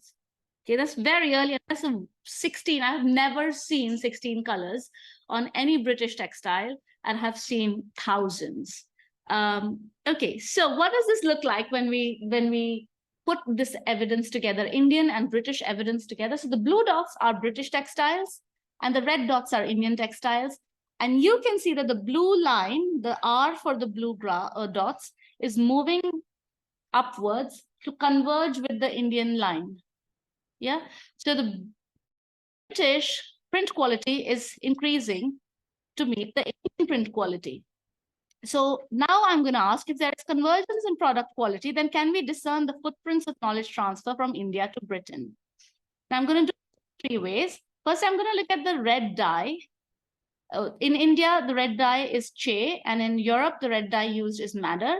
Okay, that's very early. That's 16. I have never seen 16 colors on any British textile and have seen thousands. Okay, so what does this look like when we put this evidence together, Indian and British evidence together? So the blue dots are British textiles and the red dots are Indian textiles. And you can see that the blue line, the R for the blue dots, is moving upwards to converge with the Indian line. Yeah, so the British print quality is increasing to meet the Indian print quality. So now I'm going to ask, if there is convergence in product quality, then can we discern the footprints of knowledge transfer from India to Britain? Now I'm going to do it 3 ways. First, I'm going to look at the red dye. In India, the red dye is Che, and in Europe, the red dye used is madder.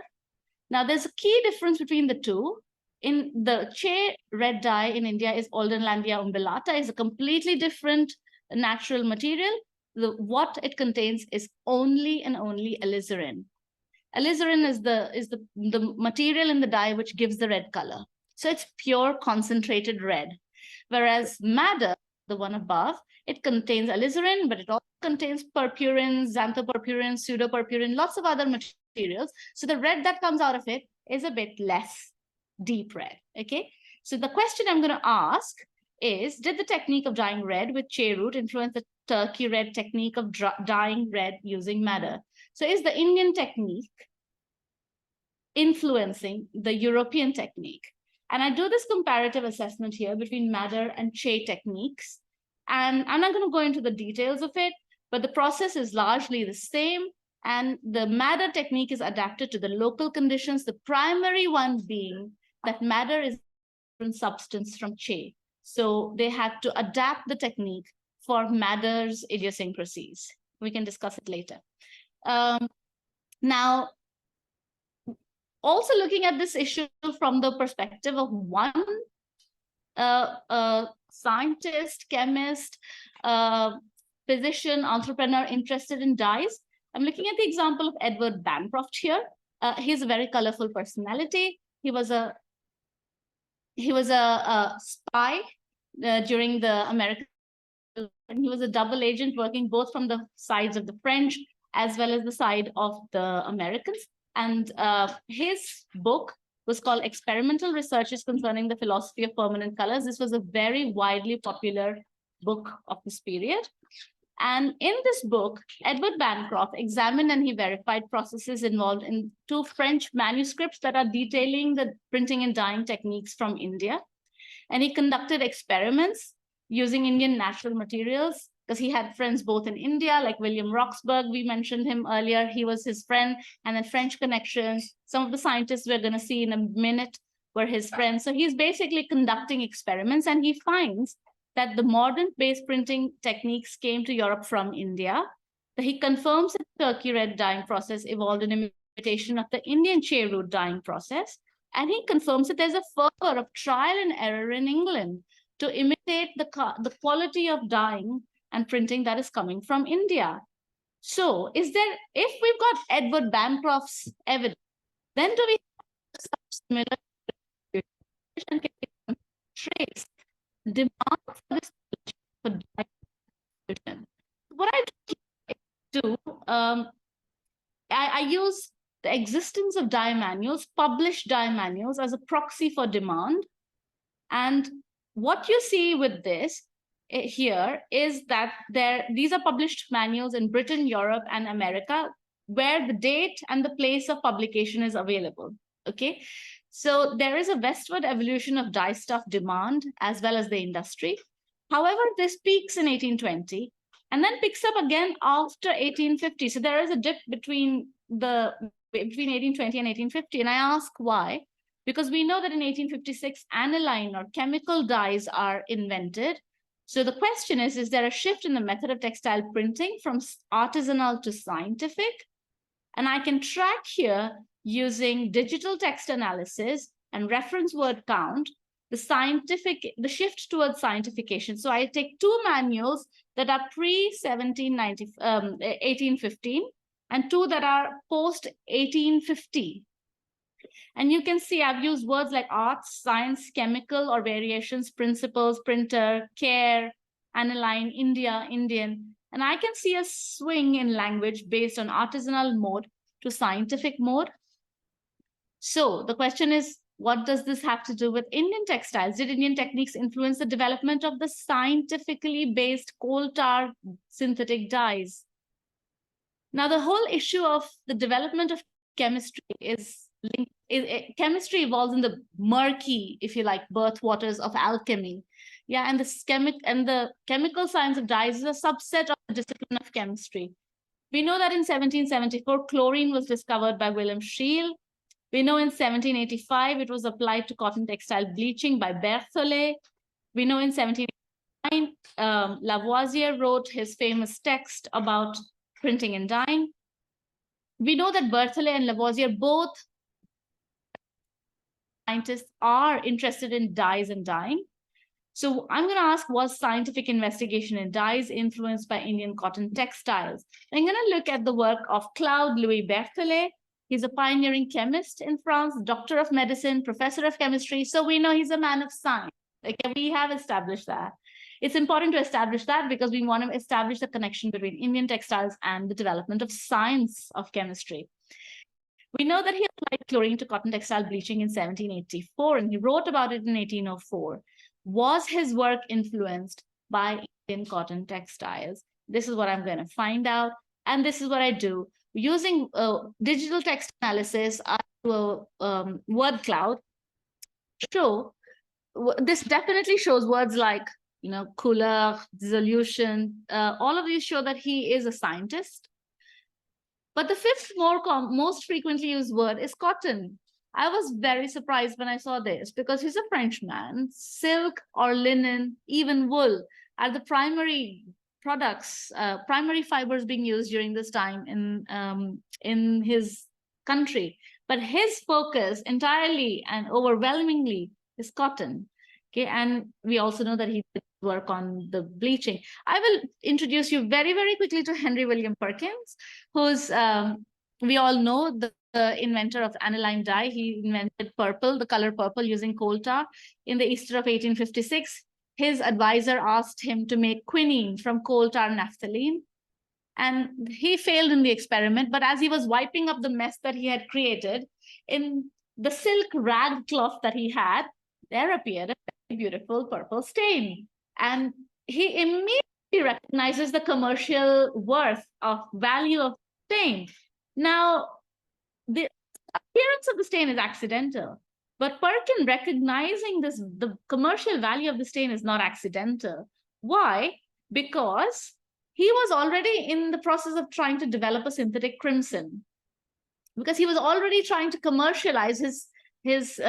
Now, there's a key difference between the two. In the Che red dye in India is Aldenlandia umbellata, is a completely different natural material. What it contains is only and only alizarin. Alizarin is the material in the dye which gives the red color. So it's pure concentrated red. Whereas madder, the one above, it contains alizarin, but it also contains purpurins, xanthopurpurins, pseudopurpurin, lots of other materials. So the red that comes out of it is a bit less deep red. Okay. So the question I'm going to ask is, did the technique of dyeing red with Che root influence the Turkey red technique of dyeing red using madder? So is the Indian technique influencing the European technique? And I do this comparative assessment here between madder and Che techniques. And I'm not going to go into the details of it, but the process is largely the same. And the madder technique is adapted to the local conditions, the primary one being that madder is a different substance from Che. So they had to adapt the technique for madder's idiosyncrasies. We can discuss it later. Now, also looking at this issue from the perspective of one scientist, chemist, physician, entrepreneur interested in dyes, I'm looking at the example of Edward Bancroft here. He's a very colorful personality. He was a spy during the American, and he was a double agent working both from the sides of the French as well as the side of the Americans. And his book was called Experimental Researches Concerning the Philosophy of Permanent Colors. This was a very widely popular book of this period. And in this book, Edward Bancroft examined and he verified processes involved in 2 French manuscripts that are detailing the printing and dyeing techniques from India. And he conducted experiments using Indian natural materials because he had friends both in India, like William Roxburgh, we mentioned him earlier. He was his friend, and then French connections. Some of the scientists we're going to see in a minute were his friends. So he's basically conducting experiments, and he finds that the modern base printing techniques came to Europe from India. He confirms that the Turkey red dyeing process evolved in imitation of the Indian Che root dyeing process. And he confirms that there's a fervor of trial and error in England to imitate the quality of dyeing and printing that is coming from India. So if we've got Edward Bancroft's evidence, then do we have similar and can trace the demand for this for dye pollution. What I do, I use the existence of dye manuals, published dye manuals, as a proxy for demand. And what you see with this here is that these are published manuals in Britain, Europe, and America, where the date and the place of publication is available. Okay, so there is a westward evolution of dye stuff demand as well as the industry. However, this peaks in 1820 and then picks up again after 1850. So there is a dip between 1820 and 1850, and I ask why. Because we know that in 1856, aniline or chemical dyes are invented. So the question is there a shift in the method of textile printing from artisanal to scientific? And I can track here using digital text analysis and reference word count, the shift towards scientification. So I take two manuals that are pre-1815 and two that are post-1850. And you can see I've used words like arts, science, chemical or variations, principles, printer, care, aniline, India, Indian. And I can see a swing in language based on artisanal mode to scientific mode. So the question is, what does this have to do with Indian textiles? Did Indian techniques influence the development of the scientifically based coal tar synthetic dyes? Now, the whole issue of the development of chemistry is linked. Chemistry evolves in the murky, if you like, birth waters of alchemy. Yeah, and the chemical science of dyes is a subset of the discipline of chemistry. We know that in 1774, chlorine was discovered by William Scheele. We know in 1785, it was applied to cotton textile bleaching by Berthollet. We know in 1789, Lavoisier wrote his famous text about printing and dyeing. We know that Berthollet and Lavoisier, both scientists, are interested in dyes and dyeing. So I'm going to ask, was scientific investigation in dyes influenced by Indian cotton textiles? I'm going to look at the work of Claude Louis Berthollet. He's a pioneering chemist in France, doctor of medicine, professor of chemistry. So we know he's a man of science. Okay, we have established that. It's important to establish that because we want to establish the connection between Indian textiles and the development of science of chemistry. We know that he applied chlorine to cotton textile bleaching in 1784, and he wrote about it in 1804. Was his work influenced by Indian cotton textiles? This is what I'm going to find out. And this is what I do. Using digital text analysis, I do a word cloud. This definitely shows words like, couleur, dissolution. All of these show that he is a scientist. But the fifth most frequently used word is cotton. I was very surprised when I saw this because he's a Frenchman. Silk or linen, even wool are the primary products, primary fibers being used during this time in his country. But his focus entirely and overwhelmingly is cotton. Okay, and we also know that he did work on the bleaching. I will introduce you very, very quickly to Henry William Perkins, who's, we all know, the inventor of aniline dye. He invented purple, the color purple, using coal tar. In the Easter of 1856, his advisor asked him to make quinine from coal tar naphthalene. And he failed in the experiment, but as he was wiping up the mess that he had created, in the silk rag cloth that he had, there appeared a very beautiful purple stain. And he immediately recognizes the commercial worth of value of the stain. Now, the appearance of the stain is accidental, but Perkins recognizing the commercial value of the stain is not accidental. Why? Because he was already in the process of trying to develop a synthetic crimson, because he was already trying to commercialize his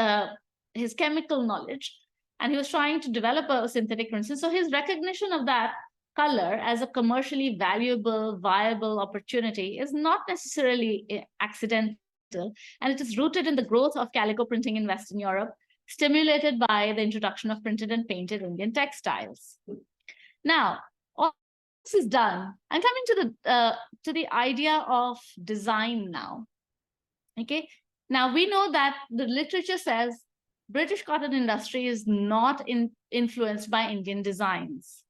chemical knowledge, and he was trying to develop a synthetic crimson. So his recognition of that color as a commercially valuable, viable opportunity is not necessarily accidental, and it is rooted in the growth of calico printing in Western Europe, stimulated by the introduction of printed and painted Indian textiles. Now, all this is done. I'm coming to the idea of design now. Okay. Now we know that the literature says British cotton industry is not influenced by Indian designs.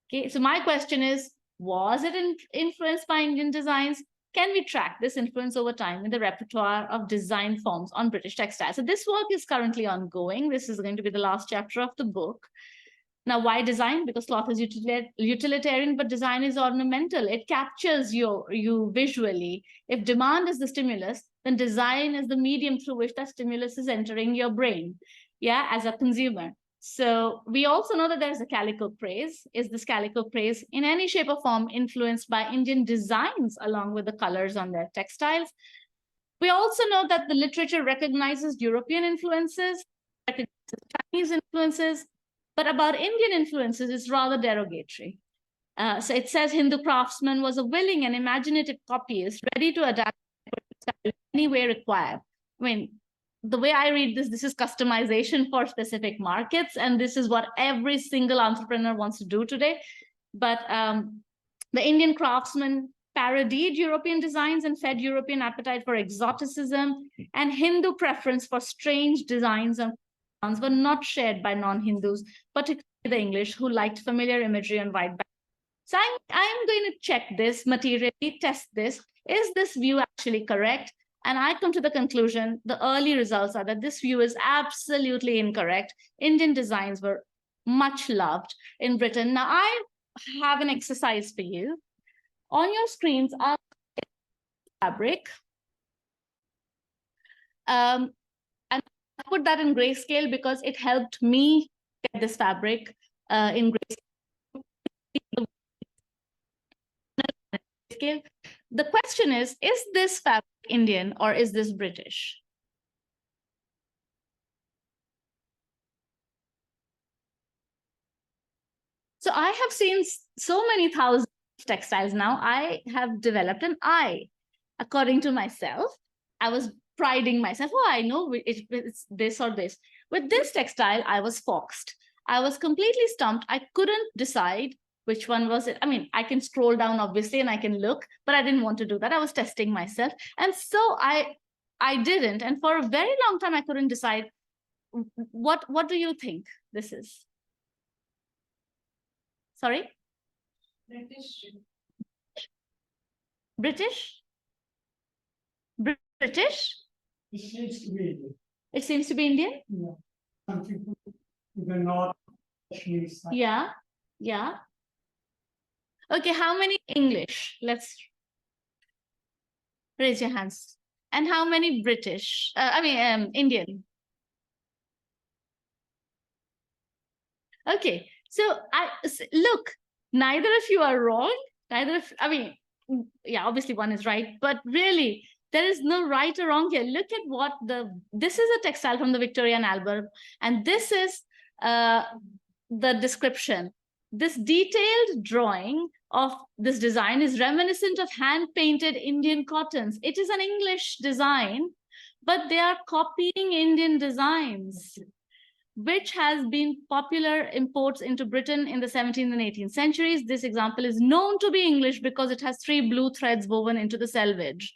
Okay, so my question is, was it influenced by Indian designs? Can we track this influence over time in the repertoire of design forms on British textiles? So this work is currently ongoing. This is going to be the last chapter of the book. Now, why design? Because cloth is utilitarian, but design is ornamental. It captures you visually. If demand is the stimulus, then design is the medium through which that stimulus is entering your brain, yeah, as a consumer. So we also know that there's a calico craze. Is this calico craze in any shape or form influenced by Indian designs along with the colors on their textiles? We also know that the literature recognizes European influences, recognizes Chinese influences, but about Indian influences is rather derogatory. So it says Hindu craftsman was a willing and imaginative copyist, ready to adapt any way required. I mean, the way I read this is customization for specific markets, and this is what every single entrepreneur wants to do today. But the Indian craftsman parodied European designs and fed European appetite for exoticism, and Hindu preference for strange designs and were not shared by non-Hindus, particularly the English, who liked familiar imagery on white background. So I'm going to check this materially, test this. Is this view actually correct? And I come to the conclusion, the early results are that this view is absolutely incorrect. Indian designs were much loved in Britain. Now, I have an exercise for you. On your screens are fabric. And I put that in grayscale because it helped me get this fabric in grayscale. The question is this fabric Indian or is this British? So I have seen so many thousands of textiles now. I have developed an eye. According to myself, I was priding myself, oh, I know it's this or this. With this textile, I was foxed. I was completely stumped. I couldn't decide which one was it. I mean, I can scroll down, obviously, and I can look, but I didn't want to do that. I was testing myself. And so I didn't. And for a very long time, I couldn't decide, what do you think this is? Sorry? British. British? British? It seems to be Indian. It seems to be Indian? Yeah. Something to the north Kashmir side. Yeah, yeah. Okay, how many English? Let's raise your hands. And how many British? Indian. Okay, so look, neither of you are wrong. Yeah, obviously one is right, but really, there is no right or wrong here. Look at what this is a textile from the Victorian album, and this is the description. This detailed drawing of this design is reminiscent of hand-painted Indian cottons. It is an English design, but they are copying Indian designs, which has been popular imports into Britain in the 17th and 18th centuries. This example is known to be English because it has 3 blue threads woven into the selvage.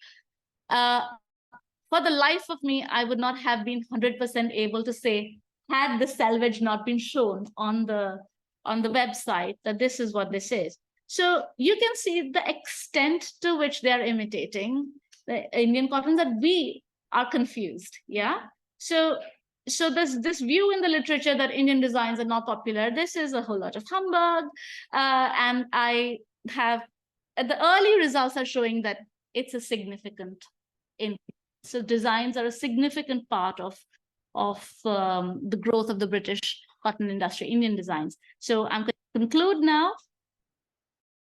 For the life of me, I would not have been 100% able to say, had the selvage not been shown on the website, that this is what this is. So you can see the extent to which they are imitating the Indian cotton, that we are confused. Yeah. So there's this view in the literature that Indian designs are not popular. This is a whole lot of humbug. And I have, the early results are showing that it's a significant increase. So designs are a significant part of the growth of the British cotton industry, Indian designs. So I'm going to conclude now.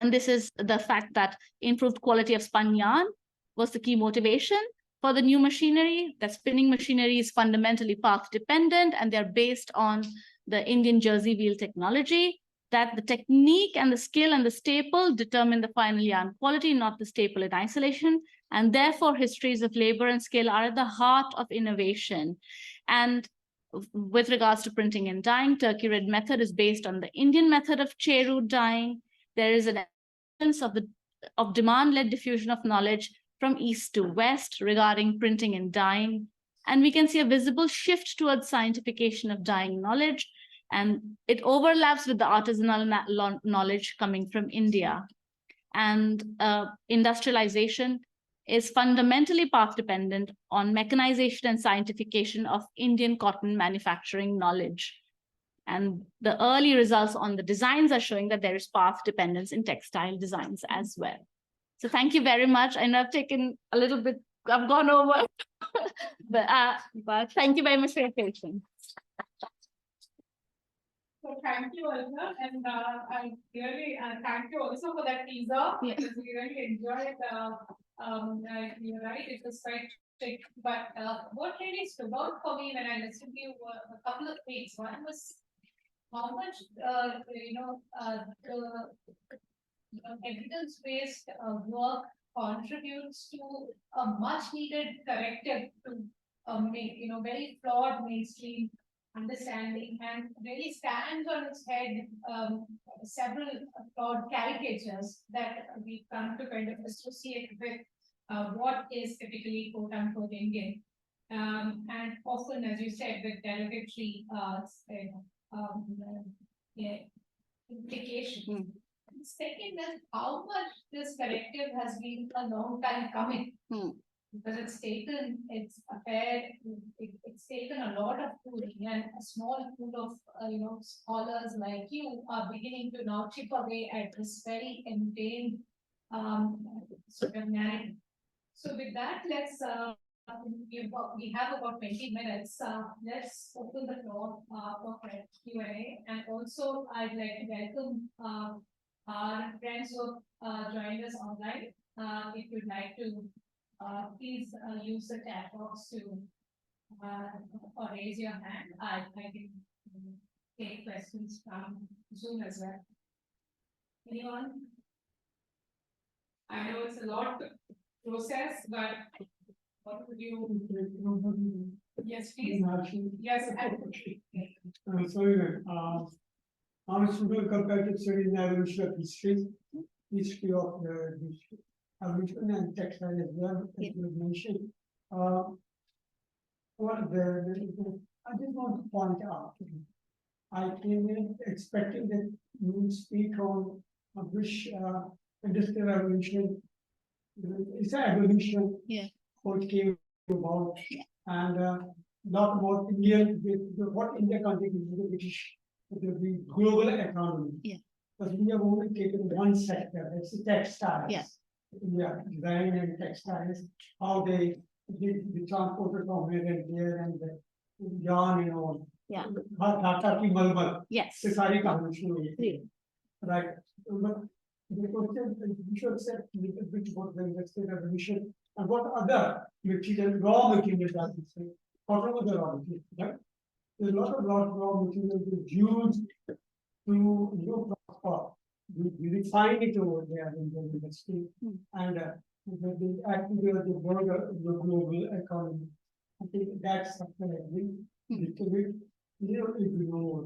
And this is the fact that improved quality of spun yarn was the key motivation for the new machinery. That spinning machinery is fundamentally path dependent, and they're based on the Indian jersey wheel technology. That the technique and the skill and the staple determine the final yarn quality, not the staple in isolation. And therefore, histories of labor and skill are at the heart of innovation. And with regards to printing and dyeing, Turkey red method is based on the Indian method of cheroot dyeing. There is an evidence of demand-led diffusion of knowledge from east to west regarding printing and dyeing. And we can see a visible shift towards scientification of dying knowledge. And it overlaps with the artisanal knowledge coming from India. And industrialization is fundamentally path dependent on mechanization and scientification of Indian cotton manufacturing knowledge. And the early results on the designs are showing that there is path dependence in textile designs as well. So thank you very much. I know I've taken a little bit, I've gone over, but thank you very much for your patience. So thank you, Alka, and I really thank you also for that teaser, because we really enjoyed. You're right, it was quite thick, but what really stood out for me when I listened to you were a couple of things. One was how much the evidence-based work contributes to a much-needed corrective to make very flawed mainstream understanding, and really stands on its head several flawed caricatures that we come to kind of associate with what is typically quote unquote Indian. And often, as you said, with derogatory implication. Second is how much this corrective has been a long time coming. Because it's taken a lot of tooling, and a small pool of scholars like you are beginning to now chip away at this very ingrained sort of narrative. So with that, let's we have about 20 minutes. Let's open the floor for Q&A, and also I'd like to welcome our friends who joined us online. If you'd like to please use the chat box to or raise your hand. I can take questions from Zoom as well. Anyone? I know it's a lot to process, but what would you? Yes, please. Yes. I'm sorry, I'm a student comparative studies in evolution of history of the evolution and textile as well, as you mentioned. I just want to point out, I came in expecting that you would speak on which industrial evolution, it's an evolution, what came about, and not about India, what India contributed to the British, the global economy. Because we have only taken one sector, that's the textiles. Design and textiles, how they transported from here and there, and the yarn and all. Dhaka ki malmal. Yes. Right. But the question we should say a little bit about the industrial revolution and what other material, raw materials are saying. Cotton was the raw material, right? There's a lot of raw materials used to prosper. We refine it over there in the industry, and the activity of the world, the global economy. I think that's something that we little bit ignore.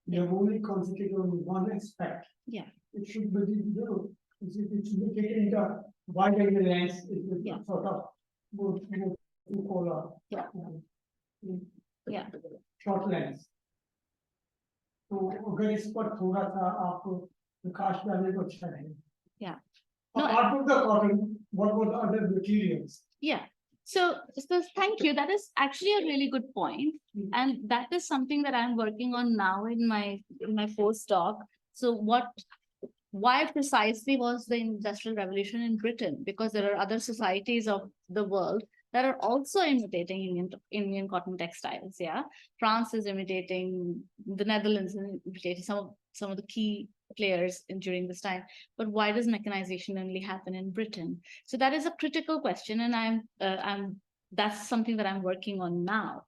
We have only concentrated on one aspect. It should be, it should be taken into a wider lens. It would sort of go to short lens. तो अगर इस पर थोड़ा सा आपको प्रकाश डालने को अच्छा रहेगा. Apart from the cotton, what were the other materials? So thank you. That is actually a really good point, and that is something that I'm working on now in my postdoc. So why precisely was the Industrial Revolution in Britain? Because there are other societies of the world that are also imitating Indian cotton textiles. France is imitating, the Netherlands is imitating some of the key players during this time. But why does mechanization only happen in Britain? So that is a critical question, and that's something that I'm working on now.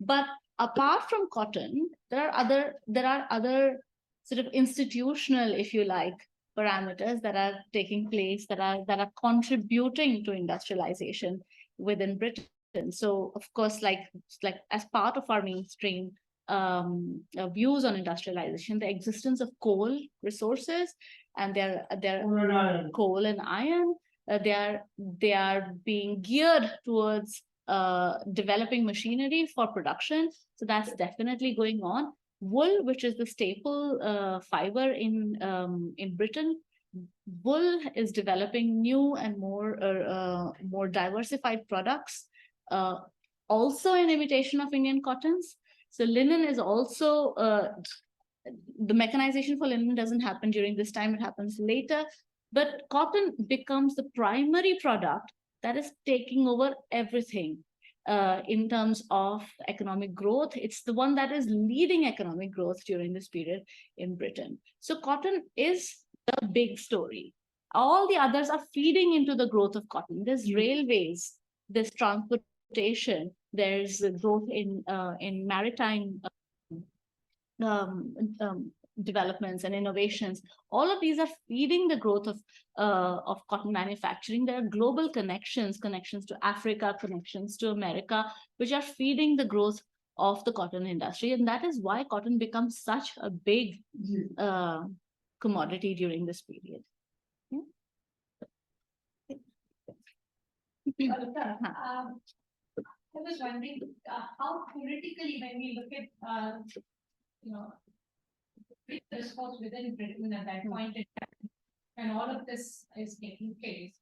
But apart from cotton, there are other sort of institutional, if you like, parameters that are taking place that are contributing to industrialization within Britain. So of course, like as part of our mainstream views on industrialization, the existence of coal resources and their coal and iron, they are being geared towards developing machinery for production. So that's definitely going on. Wool, which is the staple fiber in Britain, wool is developing new and more diversified products, also in imitation of Indian cottons. So linen is also the mechanization for linen doesn't happen during this time; it happens later. But cotton becomes the primary product that is taking over everything. In terms of economic growth, it's the one that is leading economic growth during this period in Britain. So cotton is the big story. All the others are feeding into the growth of cotton. There's railways, there's transportation, there's growth in maritime um, developments and innovations. All of these are feeding the growth of cotton manufacturing. There are global connections to Africa, connections to America, which are feeding the growth of the cotton industry. And that is why cotton becomes such a big commodity during this period. I was wondering how politically, when we look at the response within Britain at that point in time, when all of this is taking place,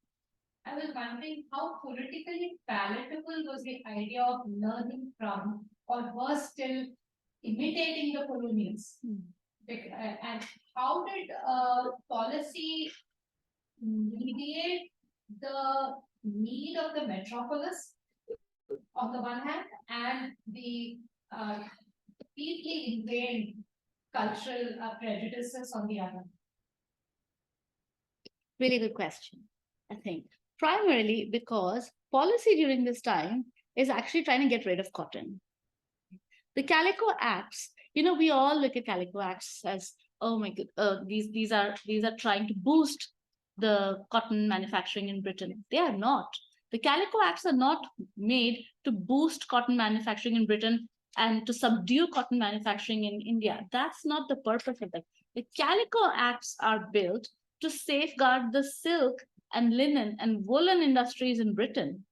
I was wondering how politically palatable was the idea of learning from, or was still imitating the colonials, and how did policy mediate the need of the metropolis on the one hand, and the deeply ingrained cultural prejudices on the other? Really good question, I think. Primarily because policy during this time is actually trying to get rid of cotton. The Calico Acts, we all look at Calico Acts as, oh my god, these are trying to boost the cotton manufacturing in Britain. They are not. The Calico Acts are not made to boost cotton manufacturing in Britain and to subdue cotton manufacturing in India. That's not the purpose of them. The Calico Acts are built to safeguard the silk and linen and woolen industries in Britain,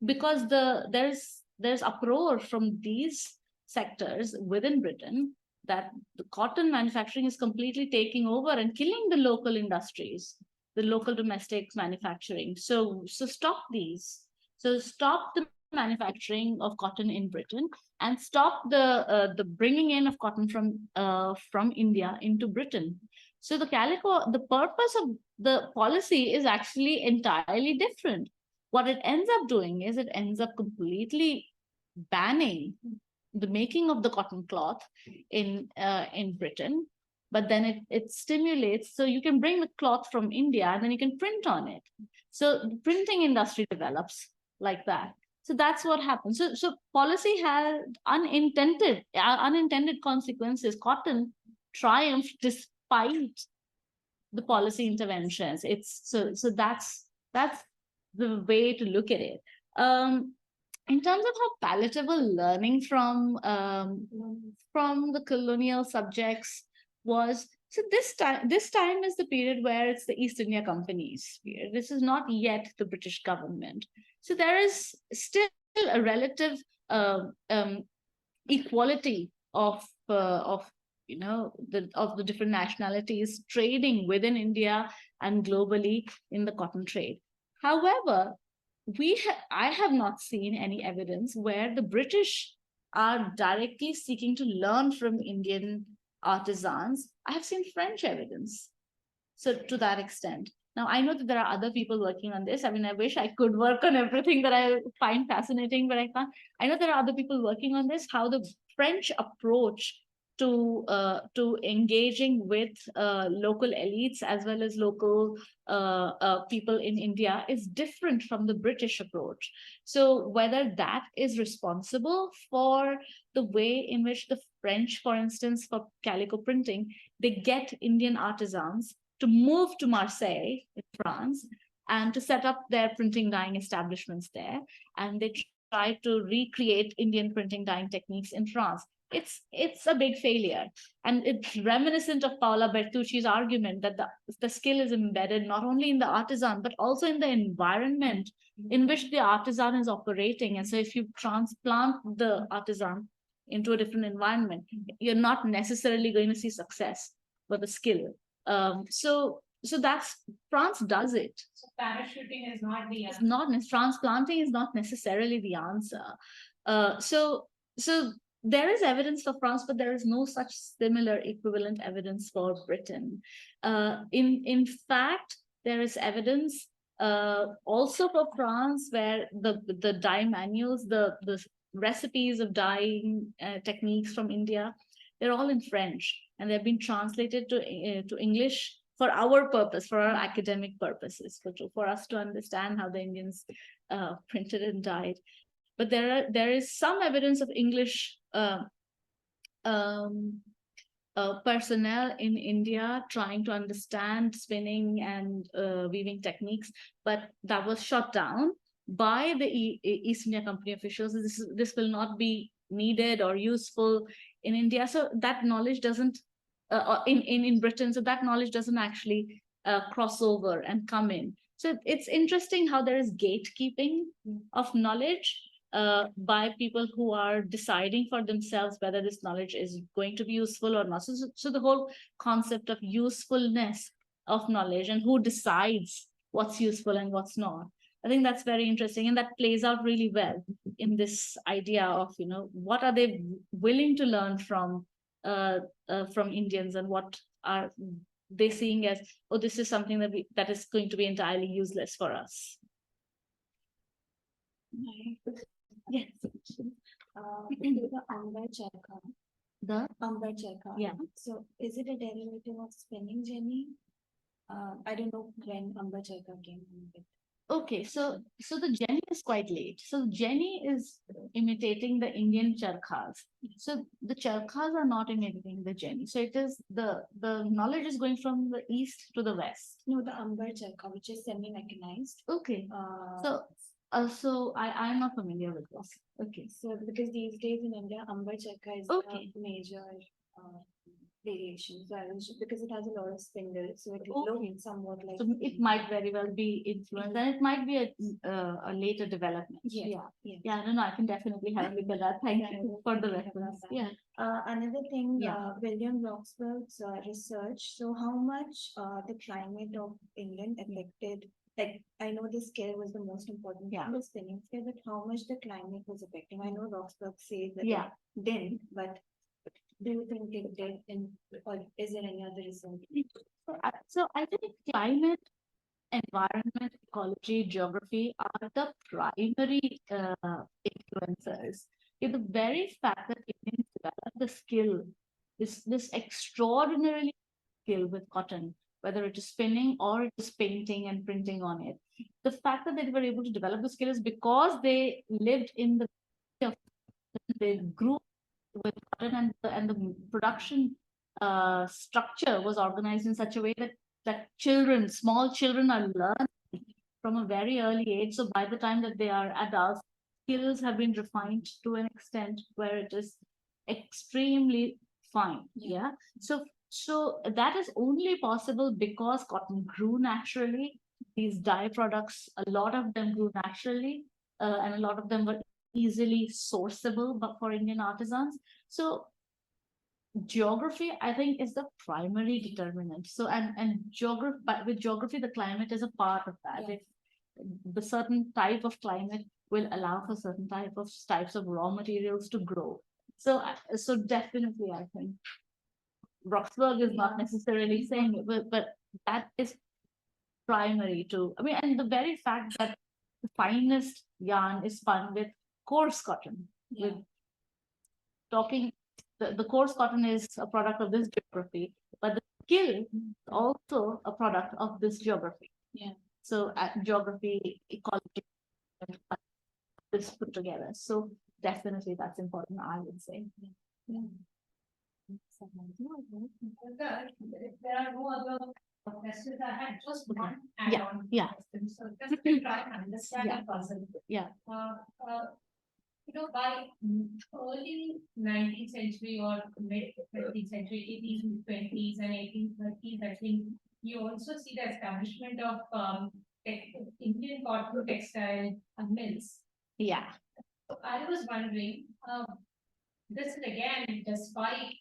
because there's uproar from these sectors within Britain that the cotton manufacturing is completely taking over and killing the local industries, the local domestic manufacturing. So stop these. So stop the manufacturing of cotton in Britain and stop the bringing in of cotton from India into Britain. So the purpose of the policy is actually entirely different. What it ends up doing is it ends up completely banning the making of the cotton cloth in Britain, but then it stimulates, so you can bring the cloth from India and then you can print on it. So the printing industry develops like that. So that's what happens. So policy had unintended consequences. Cotton triumphed despite the policy interventions. So that's the way to look at it. In terms of how palatable learning from the colonial subjects was, so this time is the period where it's the East India Company's period. This is not yet the British government. So there is still a relative equality of the different nationalities trading within India and globally in the cotton trade. However, I have not seen any evidence where the British are directly seeking to learn from Indian artisans. I have seen French evidence. So to that extent. Now, I know that there are other people working on this. I mean, I wish I could work on everything that I find fascinating, but I can't. I know there are other people working on this, how the French approach to engaging with local elites as well as local people in India is different from the British approach. So whether that is responsible for the way in which the French, for instance, for calico printing, they get Indian artisans to move to Marseille in France and to set up their printing dyeing establishments there. And they try to recreate Indian printing dyeing techniques in France. it's a big failure. And it's reminiscent of Paola Bertucci's argument that the skill is embedded not only in the artisan, but also in the environment in which the artisan is operating. And so if you transplant the artisan into a different environment, you're not necessarily going to see success with the skill. So that's France does it. So parachuting is not the It's answer. not transplanting is not necessarily the answer. So there is evidence for France, but there is no such similar equivalent evidence for Britain. In fact, there is evidence also for France, where the dye manuals, the recipes of dyeing techniques from India, they're all in French, and they've been translated to English for our purpose, for our academic purposes, for us to understand how the Indians printed and dyed. But there is some evidence of English personnel in India trying to understand spinning and weaving techniques, but that was shut down by the East India Company officials. This will not be needed or useful in India. So that knowledge doesn't in Britain. So that knowledge doesn't actually cross over and come in. So it's interesting how there is gatekeeping of knowledge by people who are deciding for themselves whether this knowledge is going to be useful or not. So the whole concept of usefulness of knowledge and who decides what's useful and what's not, I think that's very interesting, and that plays out really well in this idea of, what are they willing to learn from Indians, and what are they seeing as, oh, this is something that is going to be entirely useless for us. Yes. The Amber Charka. The Amber Charka. Yeah. So is it a derivative of spinning jenny? I don't know when Amber Charka came from it. Okay, so the Jenny is quite late. So Jenny is imitating the Indian charkhas. So the charkhas are not imitating the Jenny. So it is the knowledge is going from the east to the west. No, the Amber Charka, which is semi-mechanized. Okay. So I'm not familiar with this. Okay. So because these days in India, Amber Charka is Okay. a major variation. So because it has a lot of spindles, so it Okay. looks somewhat like. So it might very well be influenced, and it might be a later development. Yeah. Yeah, no, I can definitely have a look at that. Thank you for the reference. Yeah. Another thing, Yeah. William Roxburgh's research. So how much the climate of England affected, like I know the scale was the most important, Yeah. the spinning scale, but how much the climate was affecting? I know Roxburgh says that Yeah. it didn't, but do you think it did, or is there any other reason? So I think climate, environment, ecology, geography are the primary influencers. The very fact that Indians developed the skill, this extraordinarily skill with cotton, whether it is spinning or it is painting and printing on it, the fact that they were able to develop the skill is because they lived in the they grew with cotton, and the production structure was organized in such a way that small children are learning from a very early age. So by the time that they are adults, skills have been refined to an extent where it is extremely fine. Yeah. So that is only possible because cotton grew naturally. These dye products, a lot of them grew naturally, and a lot of them were easily sourceable but for Indian artisans. So geography, I think, is the primary determinant. So and geography, but with geography, the climate is a part of that. Yeah. If the certain type of climate will allow for certain types of raw materials to grow. So definitely, I think Roxburgh is not necessarily saying it, but that is primary to. I mean, and the very fact that the finest yarn is spun with coarse cotton. With talking, the coarse cotton is a product of this geography, but the skill is also a product of this geography. Yeah. So geography, ecology, this put together. So definitely that's important, I would say. Yeah. If there are no other questions, I had just one Yeah, add-on yeah. question. So just to try and understand Yeah. the puzzle. Yeah. by early 19th century or mid 20th century, 1820s and 1830s, I think you also see the establishment of Indian cotton textile mills. Yeah. So I was wondering, this is again despite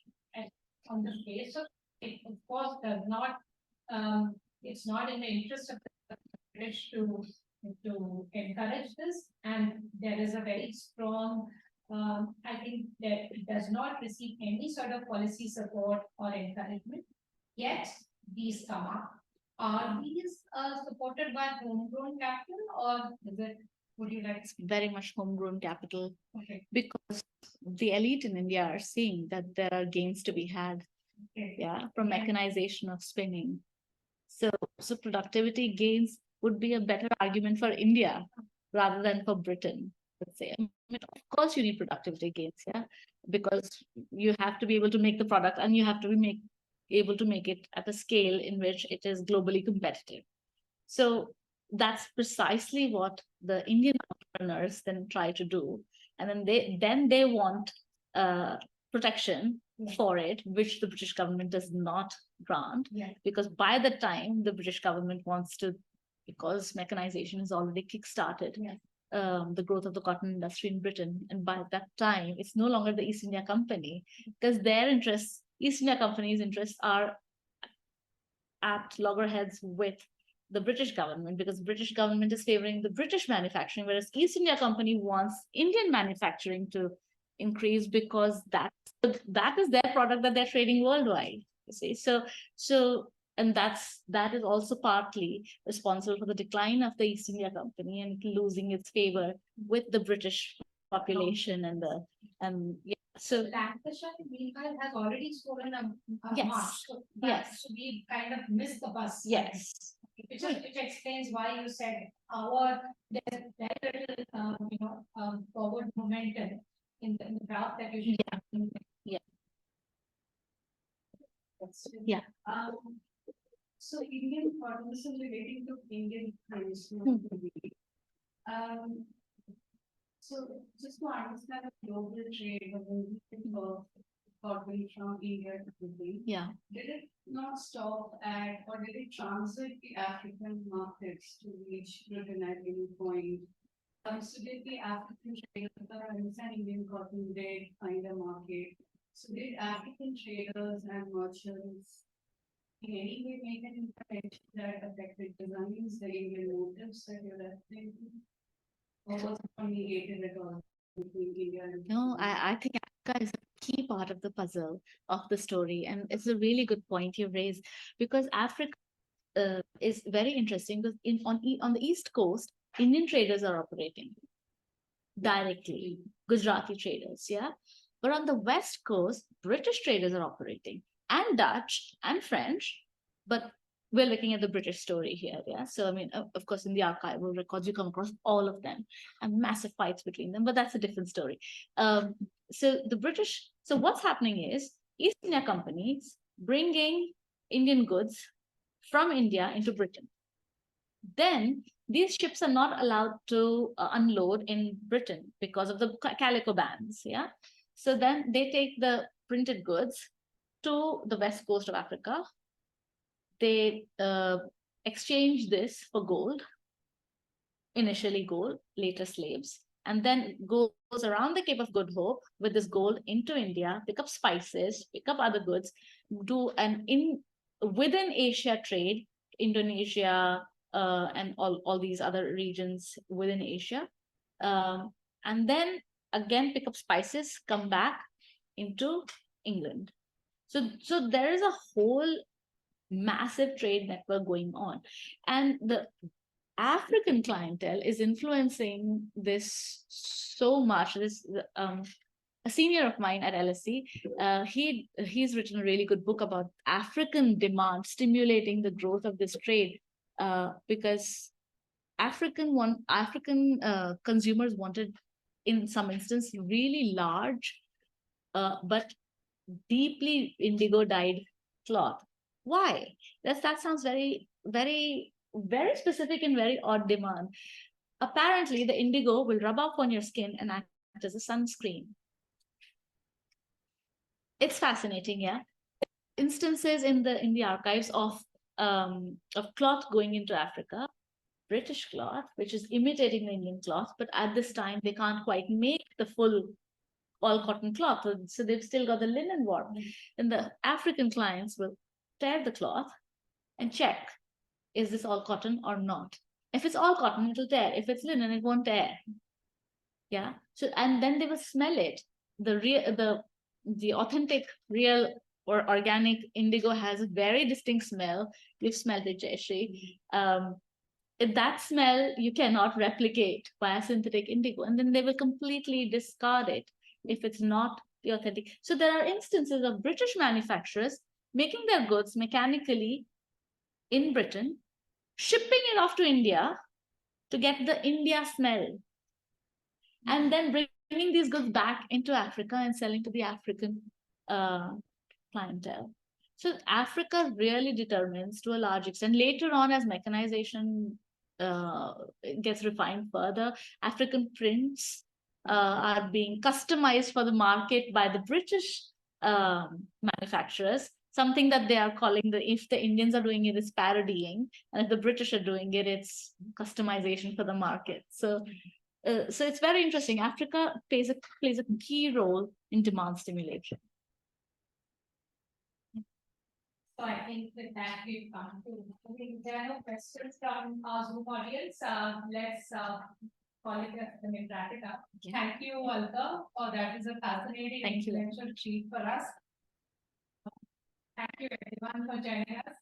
on the face of it, of course, does not. It's not in the interest of the British to encourage this, and there is a very strong. I think that it does not receive any sort of policy support or encouragement. Yet these come up. Are these supported by homegrown capital, or is it? Would you like? Very much homegrown capital, Okay. because the elite in India are seeing that there are gains to be had, Okay. yeah, from mechanization of spinning. So productivity gains would be a better argument for India rather than for Britain, let's say. I mean, of course, you need productivity gains, yeah, because you have to be able to make the product and you have to be able to make it at a scale in which it is globally competitive. So that's precisely what the Indian entrepreneurs then try to do, and then they want protection for it, which the British government does not grant, because by the time the British government wants to, because mechanization is already kickstarted, the growth of the cotton industry in Britain, and by that time it's no longer the East India Company, because their interests, East India Company's interests, are at loggerheads with the British government, because the British government is favoring the British manufacturing, whereas East India Company wants Indian manufacturing to increase, because that is their product that they're trading worldwide. You see, and that is also partly responsible for the decline of the East India Company and losing its favor with the British population So Lancashire, meanwhile, has already stolen a yes, march. So we kind of missed the bus. Yes. Which explains why you said there's very little forward momentum in the graph that you showed. Yeah. So Indian this is relating to Indian trends. So just to understand the global trade, the movement of cotton from India to Britain, did it not stop at, or did it transit the African markets to reach Britain at any point? So did the African traders, I understand Indian cotton did find a market. So did African traders and merchants in any way make an intervention that affected designs, the Indian motives that you're referring to? Or was it not mediated at all between India and No, I think Africa is a key part of the puzzle of the story, and it's a really good point you raised, because Africa is very interesting, because on the East Coast, Indian traders are operating directly, Gujarati traders, yeah. But on the West Coast, British traders are operating, and Dutch and French, but we're looking at the British story here, yeah. So I mean, of course, in the archival records, you come across all of them and massive fights between them, but that's a different story. So what's happening is East India companies bringing Indian goods from India into Britain. Then these ships are not allowed to unload in Britain because of the calico bans, yeah. So then they take the printed goods to the west coast of Africa. They exchange this for gold, initially gold, later slaves, and then goes around the Cape of Good Hope with this gold into India, pick up spices, pick up other goods, do within Asia trade, Indonesia, and all these other regions within Asia, and then again pick up spices, come back into England. So there is a whole massive trade network going on, and the African clientele is influencing this so much. A senior of mine at LSE, he's written a really good book about African demand stimulating the growth of this trade, because African consumers wanted, in some instance, really large, but deeply indigo dyed cloth. Why? That sounds very, very, very specific and very odd demand. Apparently, the indigo will rub off on your skin and as a sunscreen. It's fascinating, yeah. Instances in the archives of cloth going into Africa, British cloth, which is imitating the Indian cloth, but at this time they can't quite make the full all cotton cloth, so they've still got the linen warp. And the African clients will tear the cloth and check, is this all cotton or not? If it's all cotton, it'll tear. If it's linen, it won't tear. Yeah. So, and then they will smell it. The authentic, real or organic indigo has a very distinct smell. You've smelled it, Jayashree. That smell you cannot replicate by a synthetic indigo, and then they will completely discard it if it's not the authentic. So there are instances of British manufacturers making their goods mechanically in Britain, shipping it off to India to get the India smell, and then bringing these goods back into Africa and selling to the African clientele. So Africa really determines, to a large extent, later on as mechanization gets refined further, African prints are being customized for the market by the British manufacturers, something that they are calling if the Indians are doing it, it's parodying, and if the British are doing it, it's customization for the market. So it's very interesting. Africa plays a key role in demand stimulation. So I think with that we've come to, I think there are no questions from our Zoom audience. Let's call it a wrap it up. Yeah. Thank you, Alka. That is a fascinating Thank you. influential sheet for us. Thank you everyone for joining us.